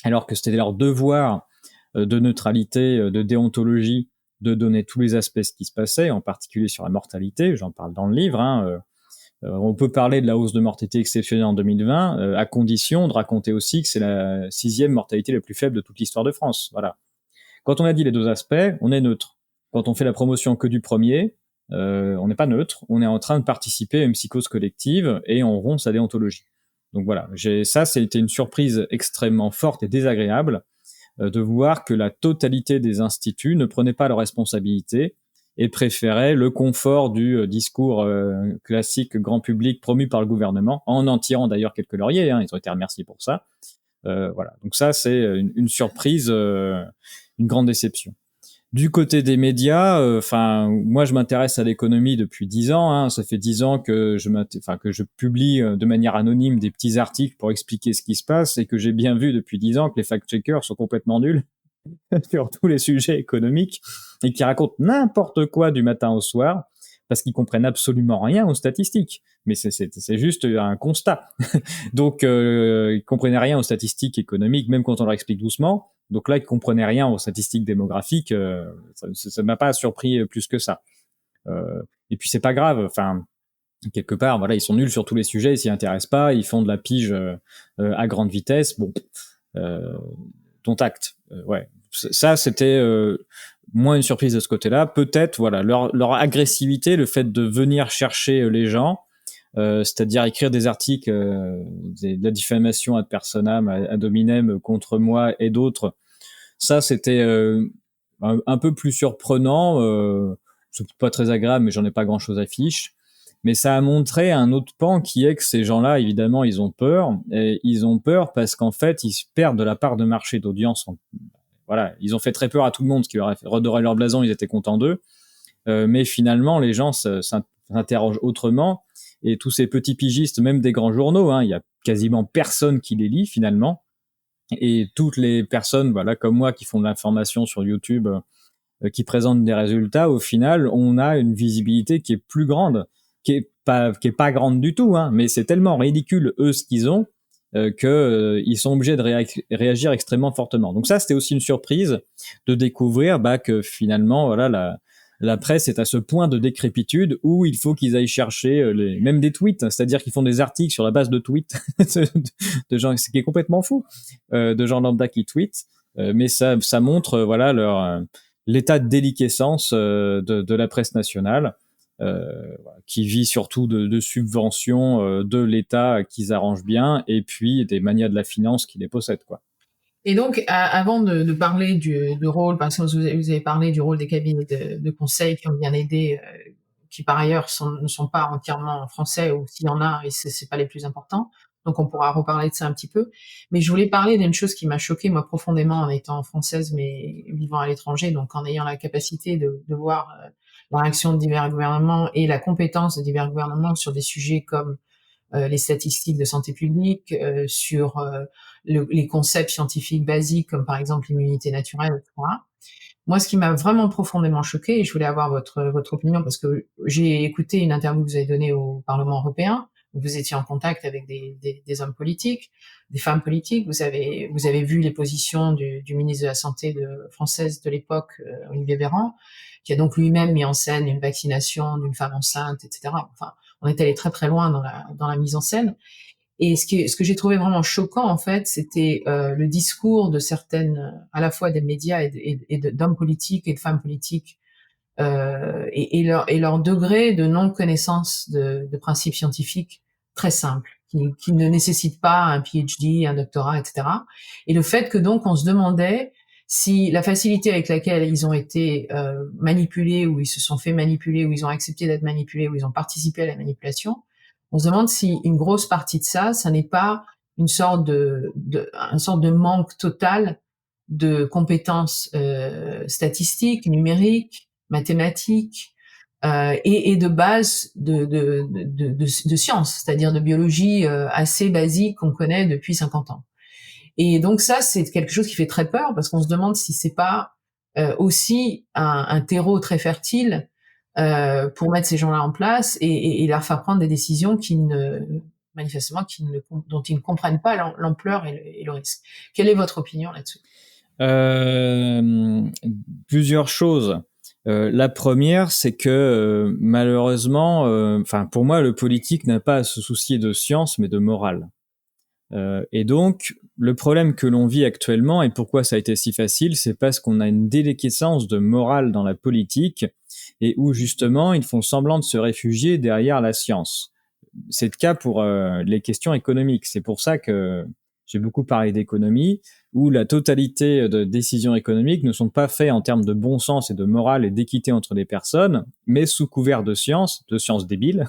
alors que c'était leur devoir de neutralité, de déontologie, de donner tous les aspects de ce qui se passait, en particulier sur la mortalité. J'en parle dans le livre, On peut parler de la hausse de mortalité exceptionnelle en 2020, à condition de raconter aussi que c'est la 6e mortalité la plus faible de toute l'histoire de France. Voilà. Quand on a dit les deux aspects, on est neutre. Quand on fait la promotion que du premier, on n'est pas neutre. On est en train de participer à une psychose collective et on rompt sa déontologie. Donc voilà, ça, c'était une surprise extrêmement forte et désagréable de voir que la totalité des instituts ne prenaient pas leurs responsabilités et préféraient le confort du discours classique grand public promu par le gouvernement, en tirant d'ailleurs quelques lauriers, hein, ils ont été remerciés pour ça. Voilà, donc ça c'est une surprise, une grande déception. Du côté des médias, moi je m'intéresse à l'économie depuis 10 ans. Hein. Ça fait 10 ans que je publie de manière anonyme des petits articles pour expliquer ce qui se passe et que j'ai bien vu depuis 10 ans que les fact-checkers sont complètement nuls sur tous les sujets économiques et qui racontent n'importe quoi du matin au soir parce qu'ils comprennent absolument rien aux statistiques. Mais c'est juste un constat. Donc, ils comprenaient rien aux statistiques économiques, même quand on leur explique doucement. Donc là, ils comprenaient rien aux statistiques démographiques. Ça m'a pas surpris plus que ça. Et puis c'est pas grave. Enfin, quelque part, voilà, ils sont nuls sur tous les sujets, ils s'y intéressent pas, ils font de la pige à grande vitesse. Bon, dont acte. Ouais, ça c'était moins une surprise de ce côté-là. Peut-être, voilà, leur agressivité, le fait de venir chercher les gens. C'est-à-dire écrire des articles, de la diffamation ad personam, ad hominem contre moi et d'autres. Ça, c'était un peu plus surprenant. C'est pas très agréable, mais j'en ai pas grand-chose à fiche. Mais ça a montré un autre pan qui est que ces gens-là, évidemment, ils ont peur. Et ils ont peur parce qu'en fait, ils perdent de la part de marché d'audience. Voilà, ils ont fait très peur à tout le monde, ce qui leur a fait redorer leur blason, ils étaient contents d'eux. Mais finalement, les gens s'interrogent autrement. Et tous ces petits pigistes, même des grands journaux, hein, il y a quasiment personne qui les lit finalement. Et toutes les personnes, voilà, comme moi, qui font de l'information sur YouTube, qui présentent des résultats, au final, on a une visibilité qui est plus grande, qui est pas grande du tout, hein, mais c'est tellement ridicule eux ce qu'ils ont que ils sont obligés de réagir extrêmement fortement. Donc ça, c'était aussi une surprise de découvrir que finalement, voilà, la presse est à ce point de décrépitude où il faut qu'ils aillent chercher même des tweets, c'est-à-dire qu'ils font des articles sur la base de tweets de gens, ce qui est complètement fou, de gens lambda qui tweetent, mais ça montre voilà l'état de déliquescence de la presse nationale, qui vit surtout de subventions de l'État qu'ils arrangent bien, et puis des manias de la finance qui les possèdent, quoi. Et donc, avant de parler du rôle, parce que vous avez parlé du rôle des cabinets de conseil qui ont bien aidé, qui par ailleurs ne sont pas entièrement français, ou s'il y en a, et c'est pas les plus importants. Donc on pourra reparler de ça un petit peu. Mais je voulais parler d'une chose qui m'a choquée, moi, profondément, en étant française, mais vivant à l'étranger, donc en ayant la capacité de voir la réaction de divers gouvernements et la compétence de divers gouvernements sur des sujets comme les statistiques de santé publique, sur les concepts scientifiques basiques, comme par exemple l'immunité naturelle, etc. Moi, ce qui m'a vraiment profondément choquée, et je voulais avoir votre opinion, parce que j'ai écouté une interview que vous avez donnée au Parlement européen, où vous étiez en contact avec des hommes politiques, des femmes politiques. Vous avez vu les positions du ministre de la Santé française de l'époque, Olivier Véran, qui a donc lui-même mis en scène une vaccination d'une femme enceinte, etc. Enfin, on est allé très très loin dans la mise en scène. Et ce que j'ai trouvé vraiment choquant, en fait, c'était le discours de certaines, à la fois des médias et d'hommes politiques et de femmes politiques, et leur degré de non-connaissance de principes scientifiques très simples, qui ne nécessitent pas un PhD, un doctorat, etc. Et le fait que donc on se demandait si la facilité avec laquelle ils ont été manipulés, ou ils se sont fait manipuler, ou ils ont accepté d'être manipulés, ou ils ont participé à la manipulation, on se demande si une grosse partie de ça, ça n'est pas une sorte une sorte de manque total de compétences statistiques, numériques, mathématiques, et de base de sciences, c'est-à-dire de biologie assez basique qu'on connaît depuis 50 ans. Et donc ça, c'est quelque chose qui fait très peur, parce qu'on se demande si c'est pas aussi un terreau très fertile pour mettre ces gens-là en place et leur faire prendre des décisions manifestement, dont ils ne comprennent pas l'ampleur et le risque. Quelle est votre opinion là-dessus? Euh, Plusieurs choses. La première, c'est que malheureusement, enfin pour moi, le politique n'a pas à se soucier de science, mais de morale. Et donc, le problème que l'on vit actuellement et pourquoi ça a été si facile, c'est parce qu'on a une déliquescence de morale dans la politique et où justement ils font semblant de se réfugier derrière la science. C'est le cas pour les questions économiques. C'est pour ça que j'ai beaucoup parlé d'économie, où la totalité de décisions économiques ne sont pas faites en termes de bon sens et de morale et d'équité entre les personnes, mais sous couvert de sciences débiles,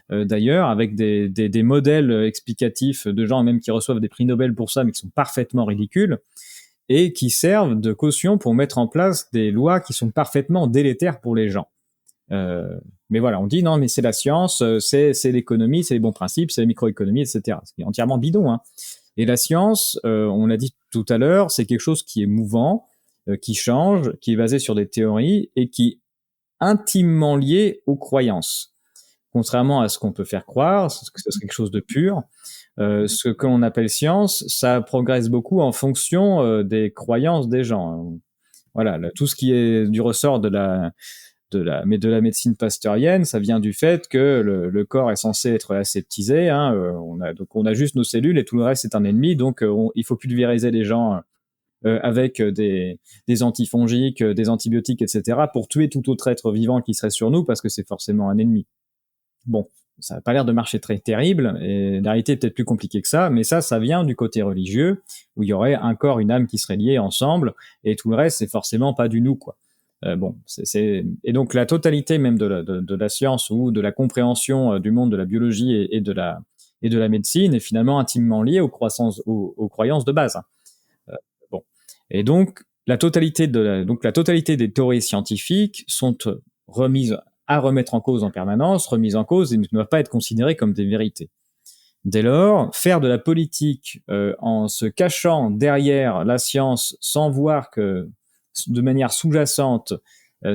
d'ailleurs, avec des modèles explicatifs de gens même qui reçoivent des prix Nobel pour ça, mais qui sont parfaitement ridicules, et qui servent de caution pour mettre en place des lois qui sont parfaitement délétères pour les gens. Euh, mais voilà, on dit non, mais c'est la science, c'est l'économie, c'est les bons principes, c'est la microéconomie, etc. Ce qui est entièrement bidon, hein. Et la science, on l'a dit tout à l'heure, c'est quelque chose qui est mouvant, qui change, qui est basé sur des théories et qui est intimement lié aux croyances. Contrairement à ce qu'on peut faire croire, que ce serait quelque chose de pur, ce que l'on appelle science, ça progresse beaucoup en fonction des croyances des gens. Voilà, tout ce qui est du ressort de la médecine pasteurienne, ça vient du fait que le corps est censé être aseptisé. Hein, donc on a juste nos cellules et tout le reste c'est un ennemi. Donc il faut pulvériser les gens avec des antifongiques, des antibiotiques, etc. pour tuer tout autre être vivant qui serait sur nous parce que c'est forcément un ennemi. Bon, ça n'a pas l'air de marcher très terrible, et la réalité est peut-être plus compliquée que ça, mais ça vient du côté religieux, où il y aurait un corps, une âme qui seraient liés ensemble, et tout le reste, c'est forcément pas du nous, quoi. Bon, et donc la totalité même de la science ou de la compréhension du monde de la biologie et de la médecine est finalement intimement liée aux croyances de base. Bon, et donc la totalité des théories scientifiques sont remises à remettre en cause en permanence, remises en cause et ne doivent pas être considérées comme des vérités. Dès lors, faire de la politique en se cachant derrière la science sans voir que de manière sous-jacente,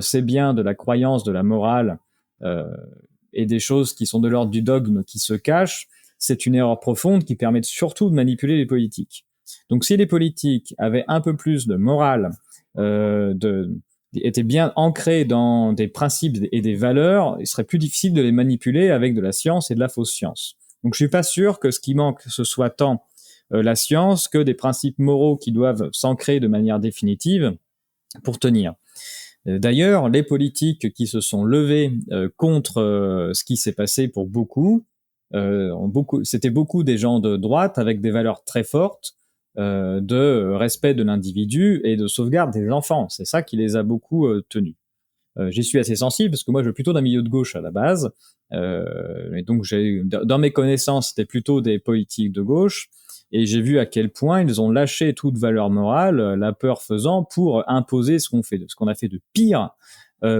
c'est bien de la croyance, de la morale euh, et des choses qui sont de l'ordre du dogme qui se cachent, c'est une erreur profonde qui permet surtout de manipuler les politiques. Donc si les politiques avaient un peu plus de morale, étaient bien ancrés dans des principes et des valeurs, il serait plus difficile de les manipuler avec de la science et de la fausse science. Donc je suis pas sûr que ce qui manque, ce soit tant la science que des principes moraux qui doivent s'ancrer de manière définitive pour tenir. D'ailleurs, les politiques qui se sont levés contre ce qui s'est passé pour c'était beaucoup des gens de droite avec des valeurs très fortes de respect de l'individu et de sauvegarde des enfants. C'est ça qui les a beaucoup tenus. J'y suis assez sensible parce que moi je suis plutôt d'un milieu de gauche à la base, et donc dans mes connaissances c'était plutôt des politiques de gauche, et j'ai vu à quel point ils ont lâché toute valeur morale, la peur faisant, pour imposer ce qu'on a fait de pire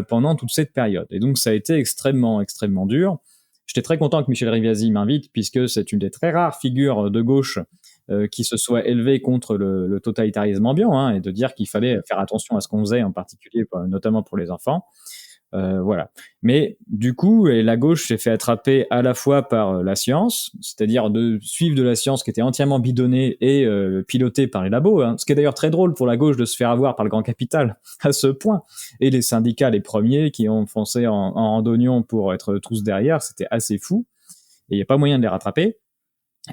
pendant toute cette période. Et donc ça a été extrêmement extrêmement dur. J'étais très content que Michel Rivasi m'invite puisque c'est une des très rares figures de gauche qui se soit élevé contre le totalitarisme ambiant, hein, et de dire qu'il fallait faire attention à ce qu'on faisait, en particulier, notamment pour les enfants. Voilà. Mais du coup, la gauche s'est fait attraper à la fois par la science, c'est-à-dire de suivre de la science qui était entièrement bidonnée et pilotée par les labos, hein, ce qui est d'ailleurs très drôle pour la gauche de se faire avoir par le grand capital à ce point. Et les syndicats, les premiers, qui ont foncé en randonnion pour être tous derrière, c'était assez fou. Et il n'y a pas moyen de les rattraper.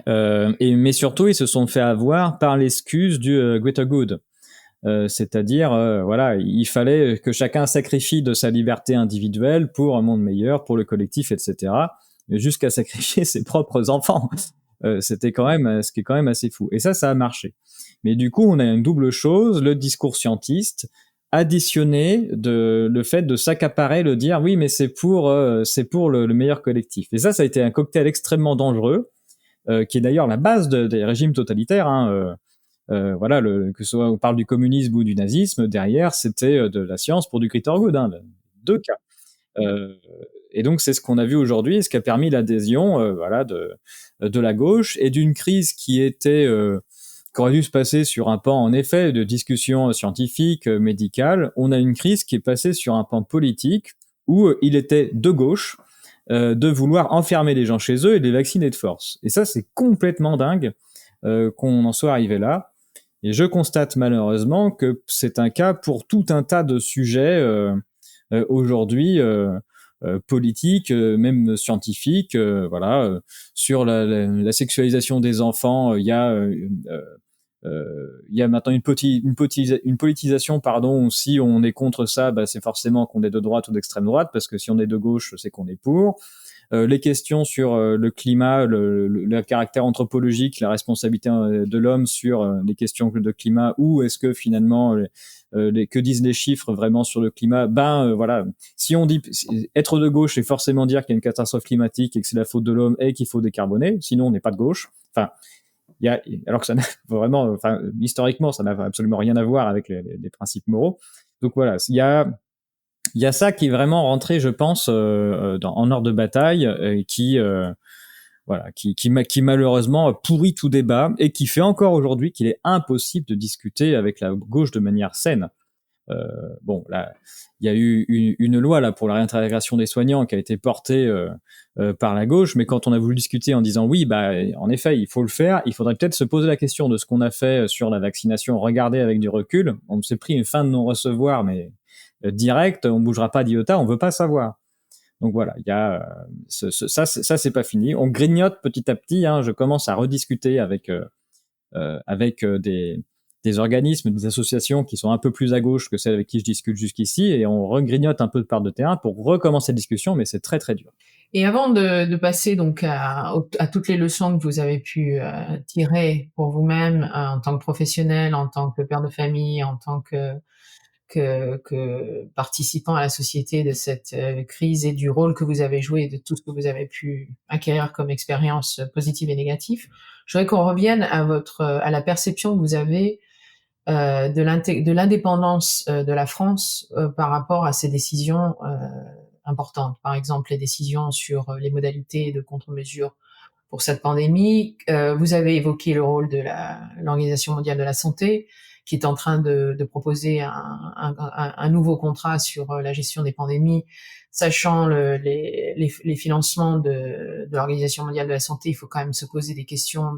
Mais surtout, ils se sont fait avoir par l'excuse du greater good. C'est-à-dire, voilà, il fallait que chacun sacrifie de sa liberté individuelle pour un monde meilleur, pour le collectif, etc. Jusqu'à sacrifier ses propres enfants. C'était quand même, ce qui est quand même assez fou. Et ça a marché. Mais du coup, on a une double chose, le discours scientiste, additionné le fait de s'accaparer, le dire, oui, mais c'est pour le meilleur collectif. Et ça a été un cocktail extrêmement dangereux, qui est d'ailleurs la base des régimes totalitaires, hein, voilà, que ce soit on parle du communisme ou du nazisme, derrière c'était de la science pour du greater good, hein, deux cas. Euh, et donc c'est ce qu'on a vu aujourd'hui, ce qui a permis l'adhésion, voilà, de la gauche et d'une crise qui aurait dû se passer sur un pan en effet de discussion scientifique, médicale. On a une crise qui est passée sur un pan politique où il était de gauche de vouloir enfermer les gens chez eux et de les vacciner de force. Et ça, c'est complètement dingue qu'on en soit arrivé là. Et je constate malheureusement que c'est un cas pour tout un tas de sujets aujourd'hui politiques, même scientifiques, voilà, sur la sexualisation des enfants. Il y a maintenant une politisation, pardon. Si on est contre ça, bah, c'est forcément qu'on est de droite ou d'extrême droite, parce que si on est de gauche, c'est qu'on est pour. Les questions sur le climat, le caractère anthropologique, la responsabilité de l'homme sur les questions de climat, ou est-ce que finalement, que disent les chiffres vraiment sur le climat? Voilà, si on dit être de gauche, c'est forcément dire qu'il y a une catastrophe climatique et que c'est la faute de l'homme et qu'il faut décarboner, sinon on n'est pas de gauche. Enfin, alors que ça n'a vraiment, enfin, historiquement, ça n'a absolument rien à voir avec les principes moraux. Donc voilà, il y a ça qui est vraiment rentré, je pense, en ordre de bataille, qui malheureusement pourrit tout débat et qui fait encore aujourd'hui qu'il est impossible de discuter avec la gauche de manière saine. Bon, là, il y a eu une loi là pour la réintégration des soignants qui a été portée par la gauche, mais quand on a voulu discuter en disant oui, bah en effet, il faut le faire, il faudrait peut-être se poser la question de ce qu'on a fait sur la vaccination, regarder avec du recul. On s'est pris une fin de non-recevoir, mais direct, on bougera pas d'iota, on veut pas savoir. Donc voilà, il y a ça c'est pas fini. On grignote petit à petit. Hein, je commence à rediscuter avec des organismes, des associations qui sont un peu plus à gauche que celles avec qui je discute jusqu'ici, et on regrignote un peu de part de terrain pour recommencer la discussion, mais c'est très très dur. Et avant de passer donc à toutes les leçons que vous avez pu tirer pour vous-même en tant que professionnel, en tant que père de famille, en tant que participant à la société de cette crise et du rôle que vous avez joué, de tout ce que vous avez pu acquérir comme expérience positive et négative, je voudrais qu'on revienne à la perception que vous avez de l'indépendance de la France par rapport à ces décisions importantes. Par exemple, les décisions sur les modalités de contre-mesures pour cette pandémie. Vous avez évoqué le rôle de l'Organisation mondiale de la santé, qui est en train de proposer un nouveau contrat sur la gestion des pandémies. Sachant les financements de l'Organisation mondiale de la santé, il faut quand même se poser des questions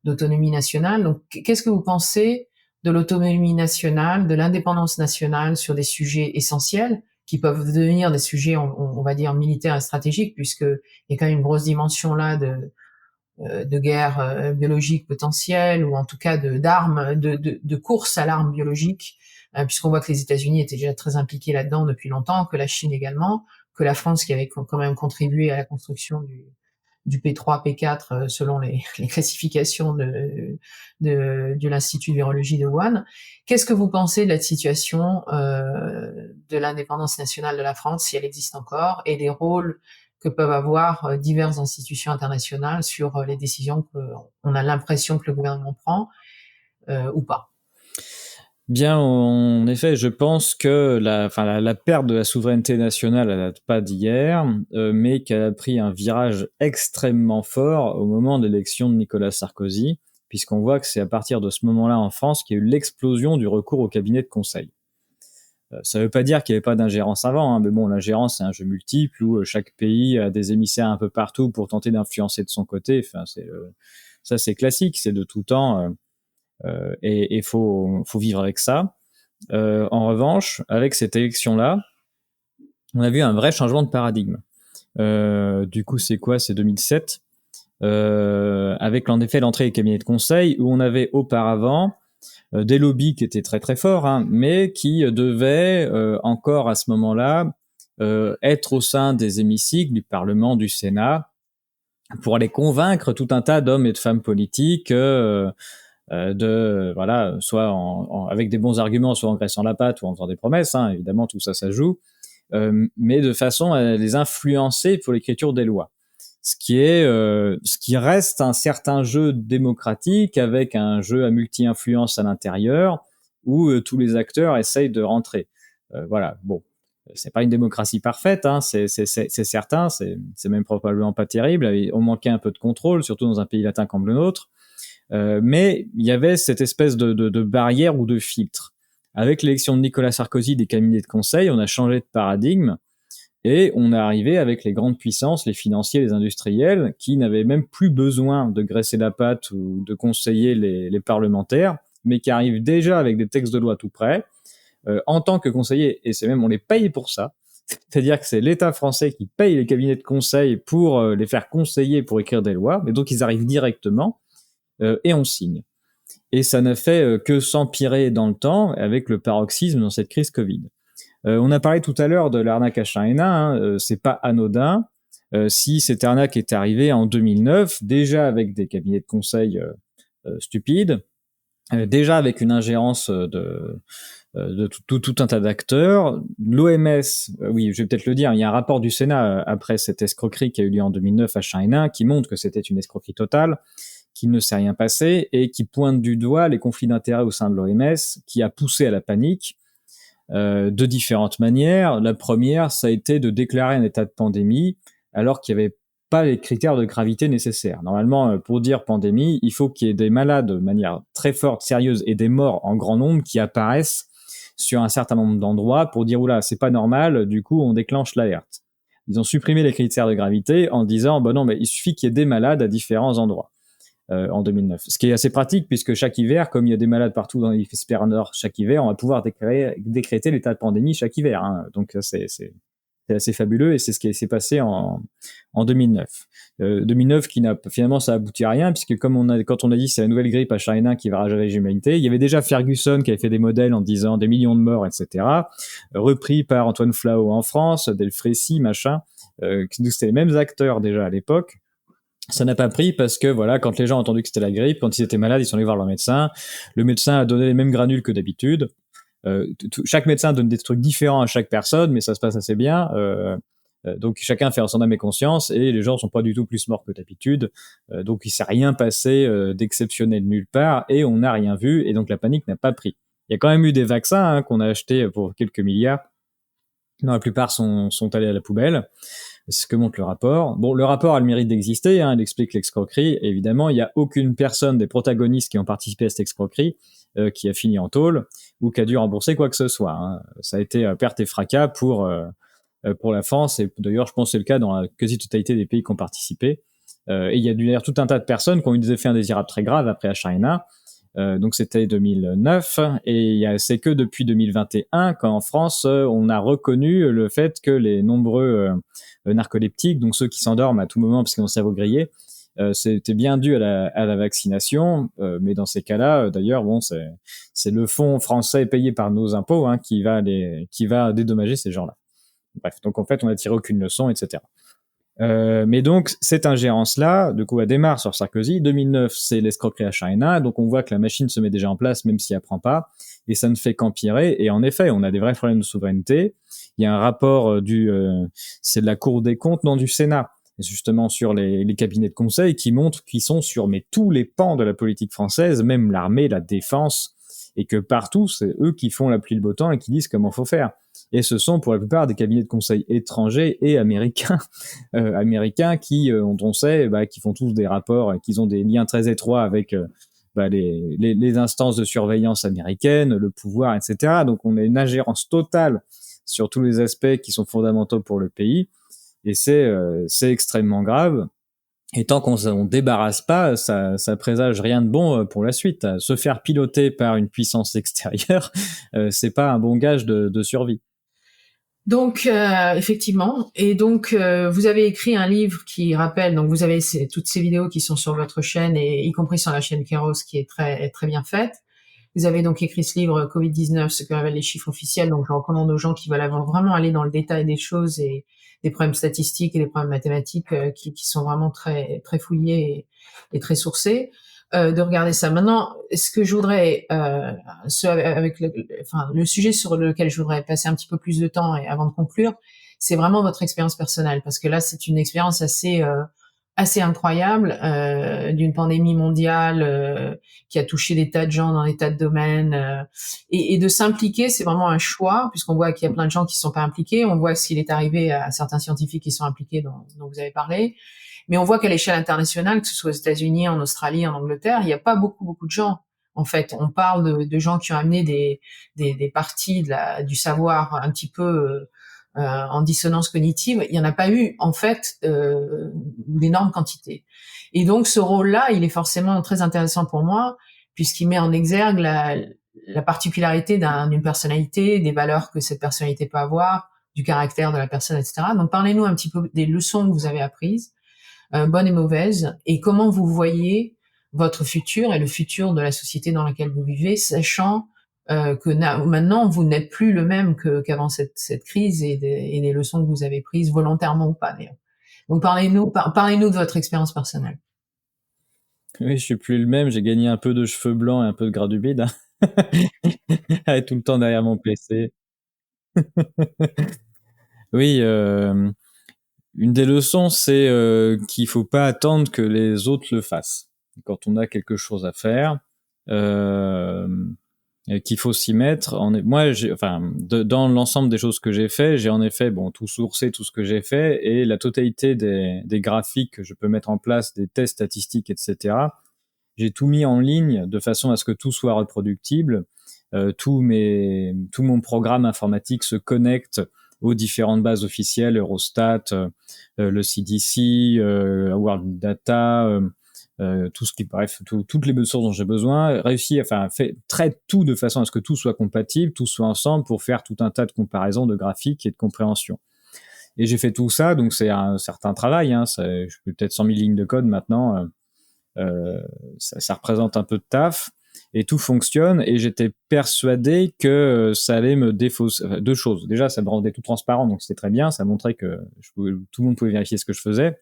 d'autonomie nationale. Donc, qu'est-ce que vous pensez de l'autonomie nationale, de l'indépendance nationale sur des sujets essentiels qui peuvent devenir des sujets, on va dire, militaires et stratégiques, puisqu'il y a quand même une grosse dimension là de guerre biologique potentielle, ou en tout cas d'armes, de course à l'arme biologique, puisqu'on voit que les États-Unis étaient déjà très impliqués là-dedans depuis longtemps, que la Chine également, que la France qui avait quand même contribué à la construction du P3, P4 selon les classifications de l'Institut de virologie de Wuhan. Qu'est-ce que vous pensez de la situation de l'indépendance nationale de la France, si elle existe encore, et des rôles que peuvent avoir diverses institutions internationales sur les décisions qu'on a l'impression que le gouvernement prend ou pas? Bien, en effet, je pense que la perte de la souveraineté nationale, elle date pas d'hier, mais qu'elle a pris un virage extrêmement fort au moment de l'élection de Nicolas Sarkozy, puisqu'on voit que c'est à partir de ce moment-là en France qu'il y a eu l'explosion du recours au cabinet de conseil. Ça ne veut pas dire qu'il n'y avait pas d'ingérence avant, hein, mais bon, l'ingérence, c'est un jeu multiple où chaque pays a des émissaires un peu partout pour tenter d'influencer de son côté. Enfin, ça, c'est classique, c'est de tout temps. Et faut vivre avec ça. En revanche, avec cette élection-là, on a vu un vrai changement de paradigme. Du coup, c'est quoi? C'est 2007, avec en effet l'entrée des cabinets de conseil, où on avait auparavant des lobbies qui étaient très très forts, hein, mais qui devaient encore à ce moment-là être au sein des hémicycles du Parlement, du Sénat, pour aller convaincre tout un tas d'hommes et de femmes politiques voilà, soit avec des bons arguments, soit en graissant la patte ou en faisant des promesses, hein, évidemment tout ça ça joue, mais de façon à les influencer pour l'écriture des lois. Ce qui reste un certain jeu démocratique avec un jeu à multi-influence à l'intérieur où tous les acteurs essayent de rentrer. Voilà, bon, c'est pas une démocratie parfaite, hein, c'est certain, c'est même probablement pas terrible. On manquait un peu de contrôle, surtout dans un pays latin comme le nôtre. Mais il y avait cette espèce de barrière ou de filtre. Avec l'élection de Nicolas Sarkozy des cabinets de conseil, on a changé de paradigme et on est arrivé avec les grandes puissances, les financiers, les industriels, qui n'avaient même plus besoin de graisser la patte ou de conseiller les parlementaires, mais qui arrivent déjà avec des textes de loi tout prêts, en tant que conseiller, et c'est même on les paye pour ça. C'est-à-dire que c'est l'État français qui paye les cabinets de conseil pour les faire conseiller pour écrire des lois, mais donc ils arrivent directement et on signe. Et ça n'a fait que s'empirer dans le temps avec le paroxysme dans cette crise Covid. On a parlé tout à l'heure de l'arnaque H1N1, c'est pas anodin. Si cette arnaque est arrivée en 2009, déjà avec des cabinets de conseil stupides, déjà avec une ingérence de tout un tas d'acteurs. L'OMS, oui, je vais peut-être le dire, il y a un rapport du Sénat après cette escroquerie qui a eu lieu en 2009 H1N1 qui montre que c'était une escroquerie totale, qu'il ne s'est rien passé et qui pointe du doigt les conflits d'intérêts au sein de l'OMS, qui a poussé à la panique de différentes manières. La première, ça a été de déclarer un état de pandémie alors qu'il n'y avait pas les critères de gravité nécessaires. Normalement, pour dire pandémie, il faut qu'il y ait des malades de manière très forte, sérieuse, et des morts en grand nombre qui apparaissent sur un certain nombre d'endroits pour dire oula, c'est pas normal, du coup on déclenche l'alerte. Ils ont supprimé les critères de gravité en disant bah non, mais il suffit qu'il y ait des malades à différents endroits. En 2009. Ce qui est assez pratique puisque chaque hiver, comme il y a des malades partout dans l'hémisphère nord chaque hiver, on va pouvoir décréter l'état de pandémie chaque hiver. Hein. Donc c'est assez fabuleux et c'est ce qui s'est passé en 2009. 2009 qui n'a finalement ça aboutit à rien puisque quand on a dit c'est la nouvelle grippe H1N1 qui va ravager l'humanité, il y avait déjà Ferguson qui avait fait des modèles en disant des millions de morts, etc. Repris par Antoine Flahault en France, Delfrécy, machin. C'était les mêmes acteurs déjà à l'époque. Ça n'a pas pris parce que voilà, quand les gens ont entendu que c'était la grippe, quand ils étaient malades, ils sont allés voir leur médecin. Le médecin a donné les mêmes granules que d'habitude. Chaque médecin donne des trucs différents à chaque personne, mais ça se passe assez bien. Donc chacun fait en son âme et conscience, et les gens sont pas du tout plus morts que d'habitude. Donc il s'est rien passé d'exceptionnel nulle part, et on n'a rien vu, et donc la panique n'a pas pris. Il y a quand même eu des vaccins qu'on a achetés pour quelques milliards. Non, la plupart sont allés à la poubelle. C'est ce que montre le rapport. Bon, le rapport a le mérite d'exister, hein, il explique l'escroquerie. Évidemment, il n'y a aucune personne des protagonistes qui ont participé à cette escroquerie qui a fini en taule ou qui a dû rembourser quoi que ce soit. Hein. Ça a été perte et fracas pour la France, et d'ailleurs, je pense que c'est le cas dans la quasi-totalité des pays qui ont participé. Et il y a d'ailleurs tout un tas de personnes qui ont eu des effets indésirables très graves après H1N1. Donc c'était 2009 et c'est que depuis 2021 qu'en France on a reconnu le fait que les nombreux narcoleptiques, donc ceux qui s'endorment à tout moment parce qu'ils ont le cerveau grillé, c'était bien dû à la vaccination, mais dans ces cas-là, d'ailleurs, bon, c'est le fonds français payé par nos impôts qui va dédommager ces gens-là. Bref, donc en fait on n'a tiré aucune leçon, etc. Mais donc, cette ingérence-là, du coup, elle démarre sur Sarkozy. 2009, c'est l'escroquerie H1N1. Donc, on voit que la machine se met déjà en place, même si elle prend pas. Et ça ne fait qu'empirer. Et en effet, on a des vrais problèmes de souveraineté. Il y a un rapport c'est de la Cour des comptes, non du Sénat, justement sur les cabinets de conseil qui montrent qu'ils sont sur tous les pans de la politique française, même l'armée, la défense, et que partout, c'est eux qui font la pluie le beau temps et qui disent comment faut faire. Et ce sont pour la plupart des cabinets de conseil étrangers et américains, qui, dont on sait, qui font tous des rapports, qui ont des liens très étroits avec les instances de surveillance américaines, le pouvoir, etc. Donc on a une ingérence totale sur tous les aspects qui sont fondamentaux pour le pays, et c'est extrêmement grave. Et tant qu'on ne débarrasse pas, ça présage rien de bon pour la suite. Se faire piloter par une puissance extérieure, c'est pas un bon gage de survie. Donc effectivement, et donc vous avez écrit un livre qui rappelle, donc vous avez toutes ces vidéos qui sont sur votre chaîne, et y compris sur la chaîne Kéros, qui est très très bien faite. Vous avez donc écrit ce livre Covid-19, ce que révèlent les chiffres officiels. Donc je recommande aux gens qui veulent vraiment aller dans le détail des choses et des problèmes statistiques et des problèmes mathématiques qui sont vraiment très très fouillés et très sourcés. De regarder ça. Maintenant, ce que je voudrais, le sujet sur lequel je voudrais passer un petit peu plus de temps et avant de conclure, c'est vraiment votre expérience personnelle, parce que là, c'est une expérience assez incroyable d'une pandémie mondiale qui a touché des tas de gens dans des tas de domaines, et de s'impliquer, c'est vraiment un choix, puisqu'on voit qu'il y a plein de gens qui ne sont pas impliqués. On voit ce qu'il est arrivé à certains scientifiques qui sont impliqués, dont vous avez parlé. Mais on voit qu'à l'échelle internationale, que ce soit aux États-Unis, en Australie, en Angleterre, il n'y a pas beaucoup de gens. En fait, on parle de gens qui ont amené des parties du savoir un petit peu en dissonance cognitive. Il n'y en a pas eu, en fait, d'énormes quantités. Et donc, ce rôle-là, il est forcément très intéressant pour moi, puisqu'il met en exergue la particularité d'une personnalité, des valeurs que cette personnalité peut avoir, du caractère de la personne, etc. Donc, parlez-nous un petit peu des leçons que vous avez apprises, bonnes et mauvaises, et comment vous voyez votre futur et le futur de la société dans laquelle vous vivez, sachant que maintenant vous n'êtes plus le même qu'avant cette crise et des leçons que vous avez prises volontairement ou pas d'ailleurs. Donc parlez-nous de votre expérience personnelle. Oui, je suis plus le même, j'ai gagné un peu de cheveux blancs et un peu de gras du bide, hein. À être tout le temps derrière mon PC. Oui, une des leçons, c'est qu'il faut pas attendre que les autres le fassent. Quand on a quelque chose à faire, euh, qu'il faut s'y mettre. Moi, dans l'ensemble des choses que j'ai fait, j'ai en effet tout sourcé tout ce que j'ai fait et la totalité des graphiques que je peux mettre en place, des tests statistiques, etc. J'ai tout mis en ligne de façon à ce que tout soit reproductible. Tout mon programme informatique se connecte aux différentes bases officielles, Eurostat, le CDC, World Data, tout ce qui, bref, toutes les sources dont j'ai besoin, traite tout de façon à ce que tout soit compatible, tout soit ensemble pour faire tout un tas de comparaisons de graphiques et de compréhension. Et j'ai fait tout ça, donc c'est un certain travail, hein, je fais peut-être 100 000 lignes de code maintenant, ça représente un peu de taf, et tout fonctionne, et j'étais persuadé que ça allait me défausser. Enfin, deux choses. Déjà, ça me rendait tout transparent, donc c'était très bien, ça montrait que tout le monde pouvait vérifier ce que je faisais.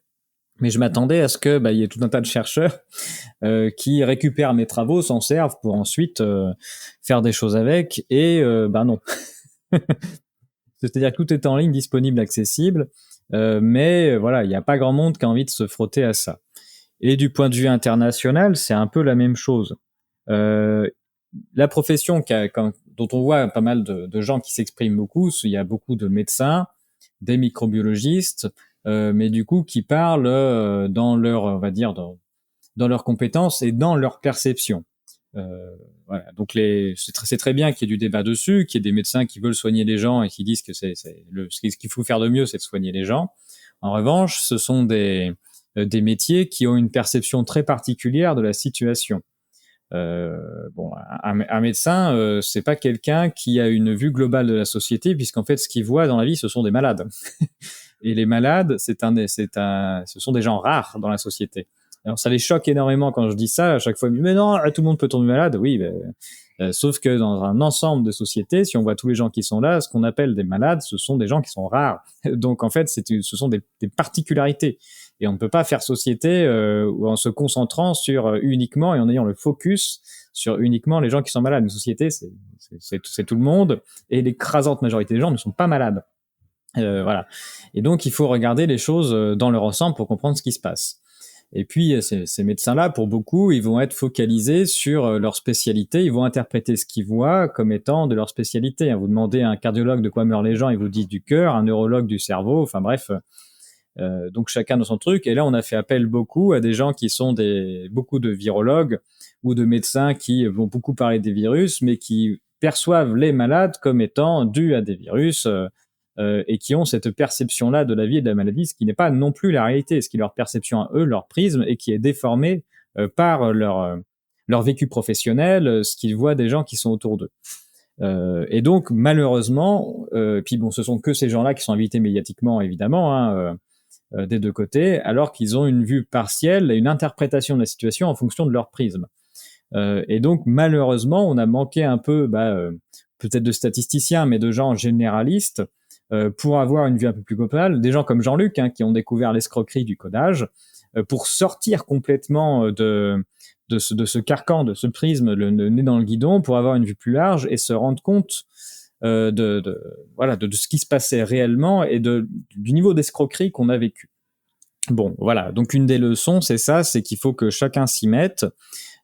Mais je m'attendais à ce que il y ait tout un tas de chercheurs qui récupèrent mes travaux, s'en servent pour ensuite faire des choses avec, et non. C'est-à-dire que tout est en ligne, disponible, accessible, mais voilà, il n'y a pas grand monde qui a envie de se frotter à ça. Et du point de vue international, c'est un peu la même chose. La profession dont on voit pas mal de gens qui s'expriment beaucoup, il y a beaucoup de médecins, des microbiologistes, mais du coup qui parlent dans leur, on va dire, dans leurs compétences et dans leur perception. Voilà. Donc c'est très bien qu'il y ait du débat dessus, qu'il y ait des médecins qui veulent soigner les gens et qui disent que ce qu'il faut faire de mieux, c'est de soigner les gens. En revanche, ce sont des métiers qui ont une perception très particulière de la situation. Un médecin, c'est pas quelqu'un qui a une vue globale de la société, puisqu'en fait, ce qu'il voit dans la vie, ce sont des malades. Et les malades, ce sont des gens rares dans la société. Alors, ça les choque énormément quand je dis ça. À chaque fois, mais non, tout le monde peut tomber malade. Oui, sauf que dans un ensemble de sociétés, si on voit tous les gens qui sont là, ce qu'on appelle des malades, ce sont des gens qui sont rares. Donc, en fait, ce sont des particularités. Et on ne peut pas faire société en se concentrant sur uniquement et en ayant le focus sur uniquement les gens qui sont malades. Une société, c'est tout le monde, et l'écrasante majorité des gens ne sont pas malades. Voilà. Et donc, il faut regarder les choses dans leur ensemble pour comprendre ce qui se passe. Et puis, ces médecins-là, pour beaucoup, ils vont être focalisés sur leur spécialité. Ils vont interpréter ce qu'ils voient comme étant de leur spécialité. Vous demandez à un cardiologue de quoi meurent les gens, il vous dit du cœur, un neurologue du cerveau. Enfin bref, donc chacun dans son truc. Et là, on a fait appel beaucoup à des gens qui sont beaucoup de virologues ou de médecins qui vont beaucoup parler des virus, mais qui perçoivent les malades comme étant dus à des virus. Et qui ont cette perception-là de la vie et de la maladie, ce qui n'est pas non plus la réalité, ce qui est leur perception à eux, leur prisme, et qui est déformé par leur vécu professionnel, ce qu'ils voient des gens qui sont autour d'eux. Et donc, malheureusement, puis ce sont que ces gens-là qui sont invités médiatiquement, évidemment, hein, des deux côtés, alors qu'ils ont une vue partielle et une interprétation de la situation en fonction de leur prisme. Et donc, malheureusement, on a manqué un peu, peut-être de statisticiens, mais de gens généralistes, pour avoir une vue un peu plus globale, des gens comme Jean-Luc, hein, qui ont découvert l'escroquerie du codage, pour sortir complètement de ce carcan, de ce prisme, le nez dans le guidon, pour avoir une vue plus large et se rendre compte de ce qui se passait réellement et du niveau d'escroquerie qu'on a vécu. Bon, voilà. Donc une des leçons, c'est ça, c'est qu'il faut que chacun s'y mette.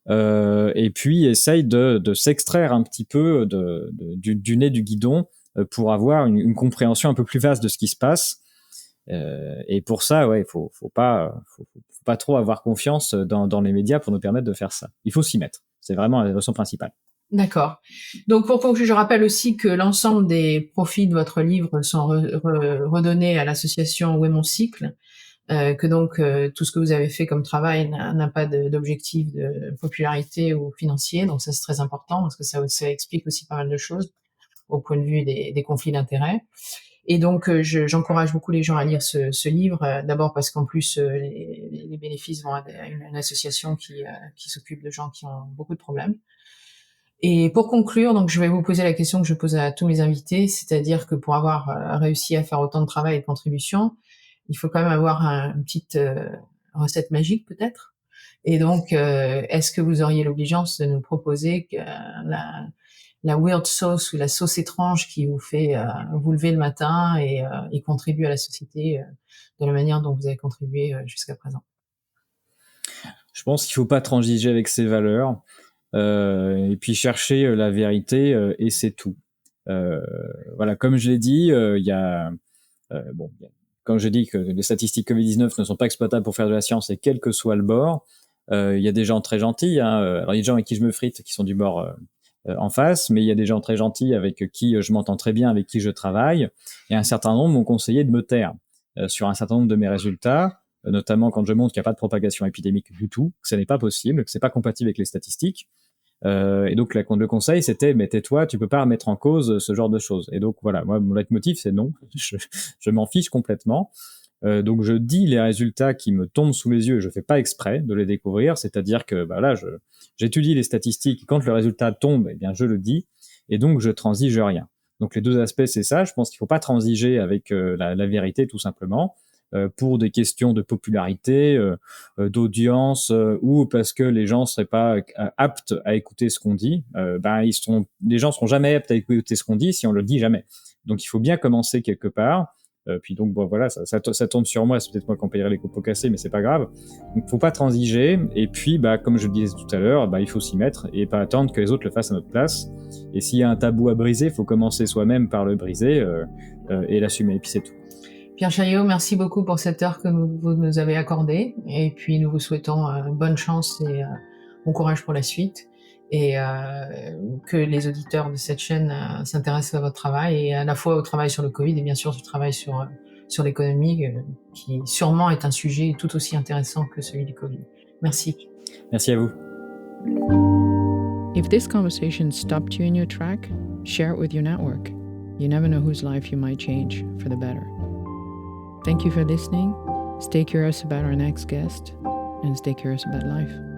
Et puis essaye de s'extraire un petit peu du nez du guidon pour avoir une compréhension un peu plus vaste de ce qui se passe. Et pour ça, ouais, faut pas trop avoir confiance dans les médias pour nous permettre de faire ça. Il faut s'y mettre. C'est vraiment la leçon principale. D'accord. Donc pour conclure, je rappelle aussi que l'ensemble des profits de votre livre sont redonnés à l'association Où est mon cycle, que donc tout ce que vous avez fait comme travail n'a pas d'objectif de popularité ou financier. Donc ça, c'est très important parce que ça explique aussi pas mal de choses au point de vue des conflits d'intérêts. Et donc, j'encourage beaucoup les gens à lire ce livre, d'abord parce qu'en plus, les bénéfices vont à une association qui s'occupe de gens qui ont beaucoup de problèmes. Et pour conclure, donc je vais vous poser la question que je pose à tous mes invités, c'est-à-dire que pour avoir réussi à faire autant de travail et de contributions, il faut quand même avoir une petite recette magique peut-être. Et donc, est-ce que vous auriez l'obligeance de nous proposer la weird sauce ou la sauce étrange qui vous fait vous lever le matin et contribuer à la société de la manière dont vous avez contribué jusqu'à présent? Je pense qu'il faut pas transiger avec ses valeurs, et puis chercher la vérité, et c'est tout. Euh, voilà, comme je l'ai dit, il y a bon, comme je dis que les statistiques Covid-19 ne sont pas exploitables pour faire de la science, et quel que soit le bord, il y a des gens très gentils. Hein. Alors il y a des gens avec qui je me frite qui sont du bord en face, mais il y a des gens très gentils avec qui je m'entends très bien, avec qui je travaille, et un certain nombre m'ont conseillé de me taire sur un certain nombre de mes résultats, notamment quand je montre qu'il n'y a pas de propagation épidémique du tout, que ce n'est pas possible, que c'est pas compatible avec les statistiques. Et donc le conseil c'était mais tais-toi, tu peux pas remettre en cause ce genre de choses. Et donc voilà, moi mon leitmotiv c'est non, je m'en fiche complètement. Donc je dis les résultats qui me tombent sous les yeux, je fais pas exprès de les découvrir, c'est-à-dire que bah là j'étudie les statistiques et quand le résultat tombe, eh bien je le dis et donc je transige rien. Donc les deux aspects c'est ça, je pense qu'il faut pas transiger avec la vérité tout simplement. Pour des questions de popularité, d'audience, ou parce que les gens seraient pas aptes à écouter ce qu'on dit. Les gens seront jamais aptes à écouter ce qu'on dit si on le dit jamais. Donc il faut bien commencer quelque part. Puis donc bon voilà, ça tombe sur moi, c'est peut-être moi qui en payerai les copeaux cassés, mais c'est pas grave. Donc faut pas transiger. Et puis comme je le disais tout à l'heure, il faut s'y mettre et pas attendre que les autres le fassent à notre place. Et s'il y a un tabou à briser, il faut commencer soi-même par le briser et l'assumer. Et puis c'est tout. Pierre Chaillot, merci beaucoup pour cette heure que vous nous avez accordée. Et puis, nous vous souhaitons bonne chance et bon courage pour la suite. Et que les auditeurs de cette chaîne s'intéressent à votre travail et à la fois au travail sur le Covid et bien sûr au travail sur l'économie, qui sûrement est un sujet tout aussi intéressant que celui du Covid. Merci. Merci à vous. If this conversation stopped you in your track, share it with your network. You never know whose life you might change for the better. Thank you for listening. Stay curious about our next guest and stay curious about life.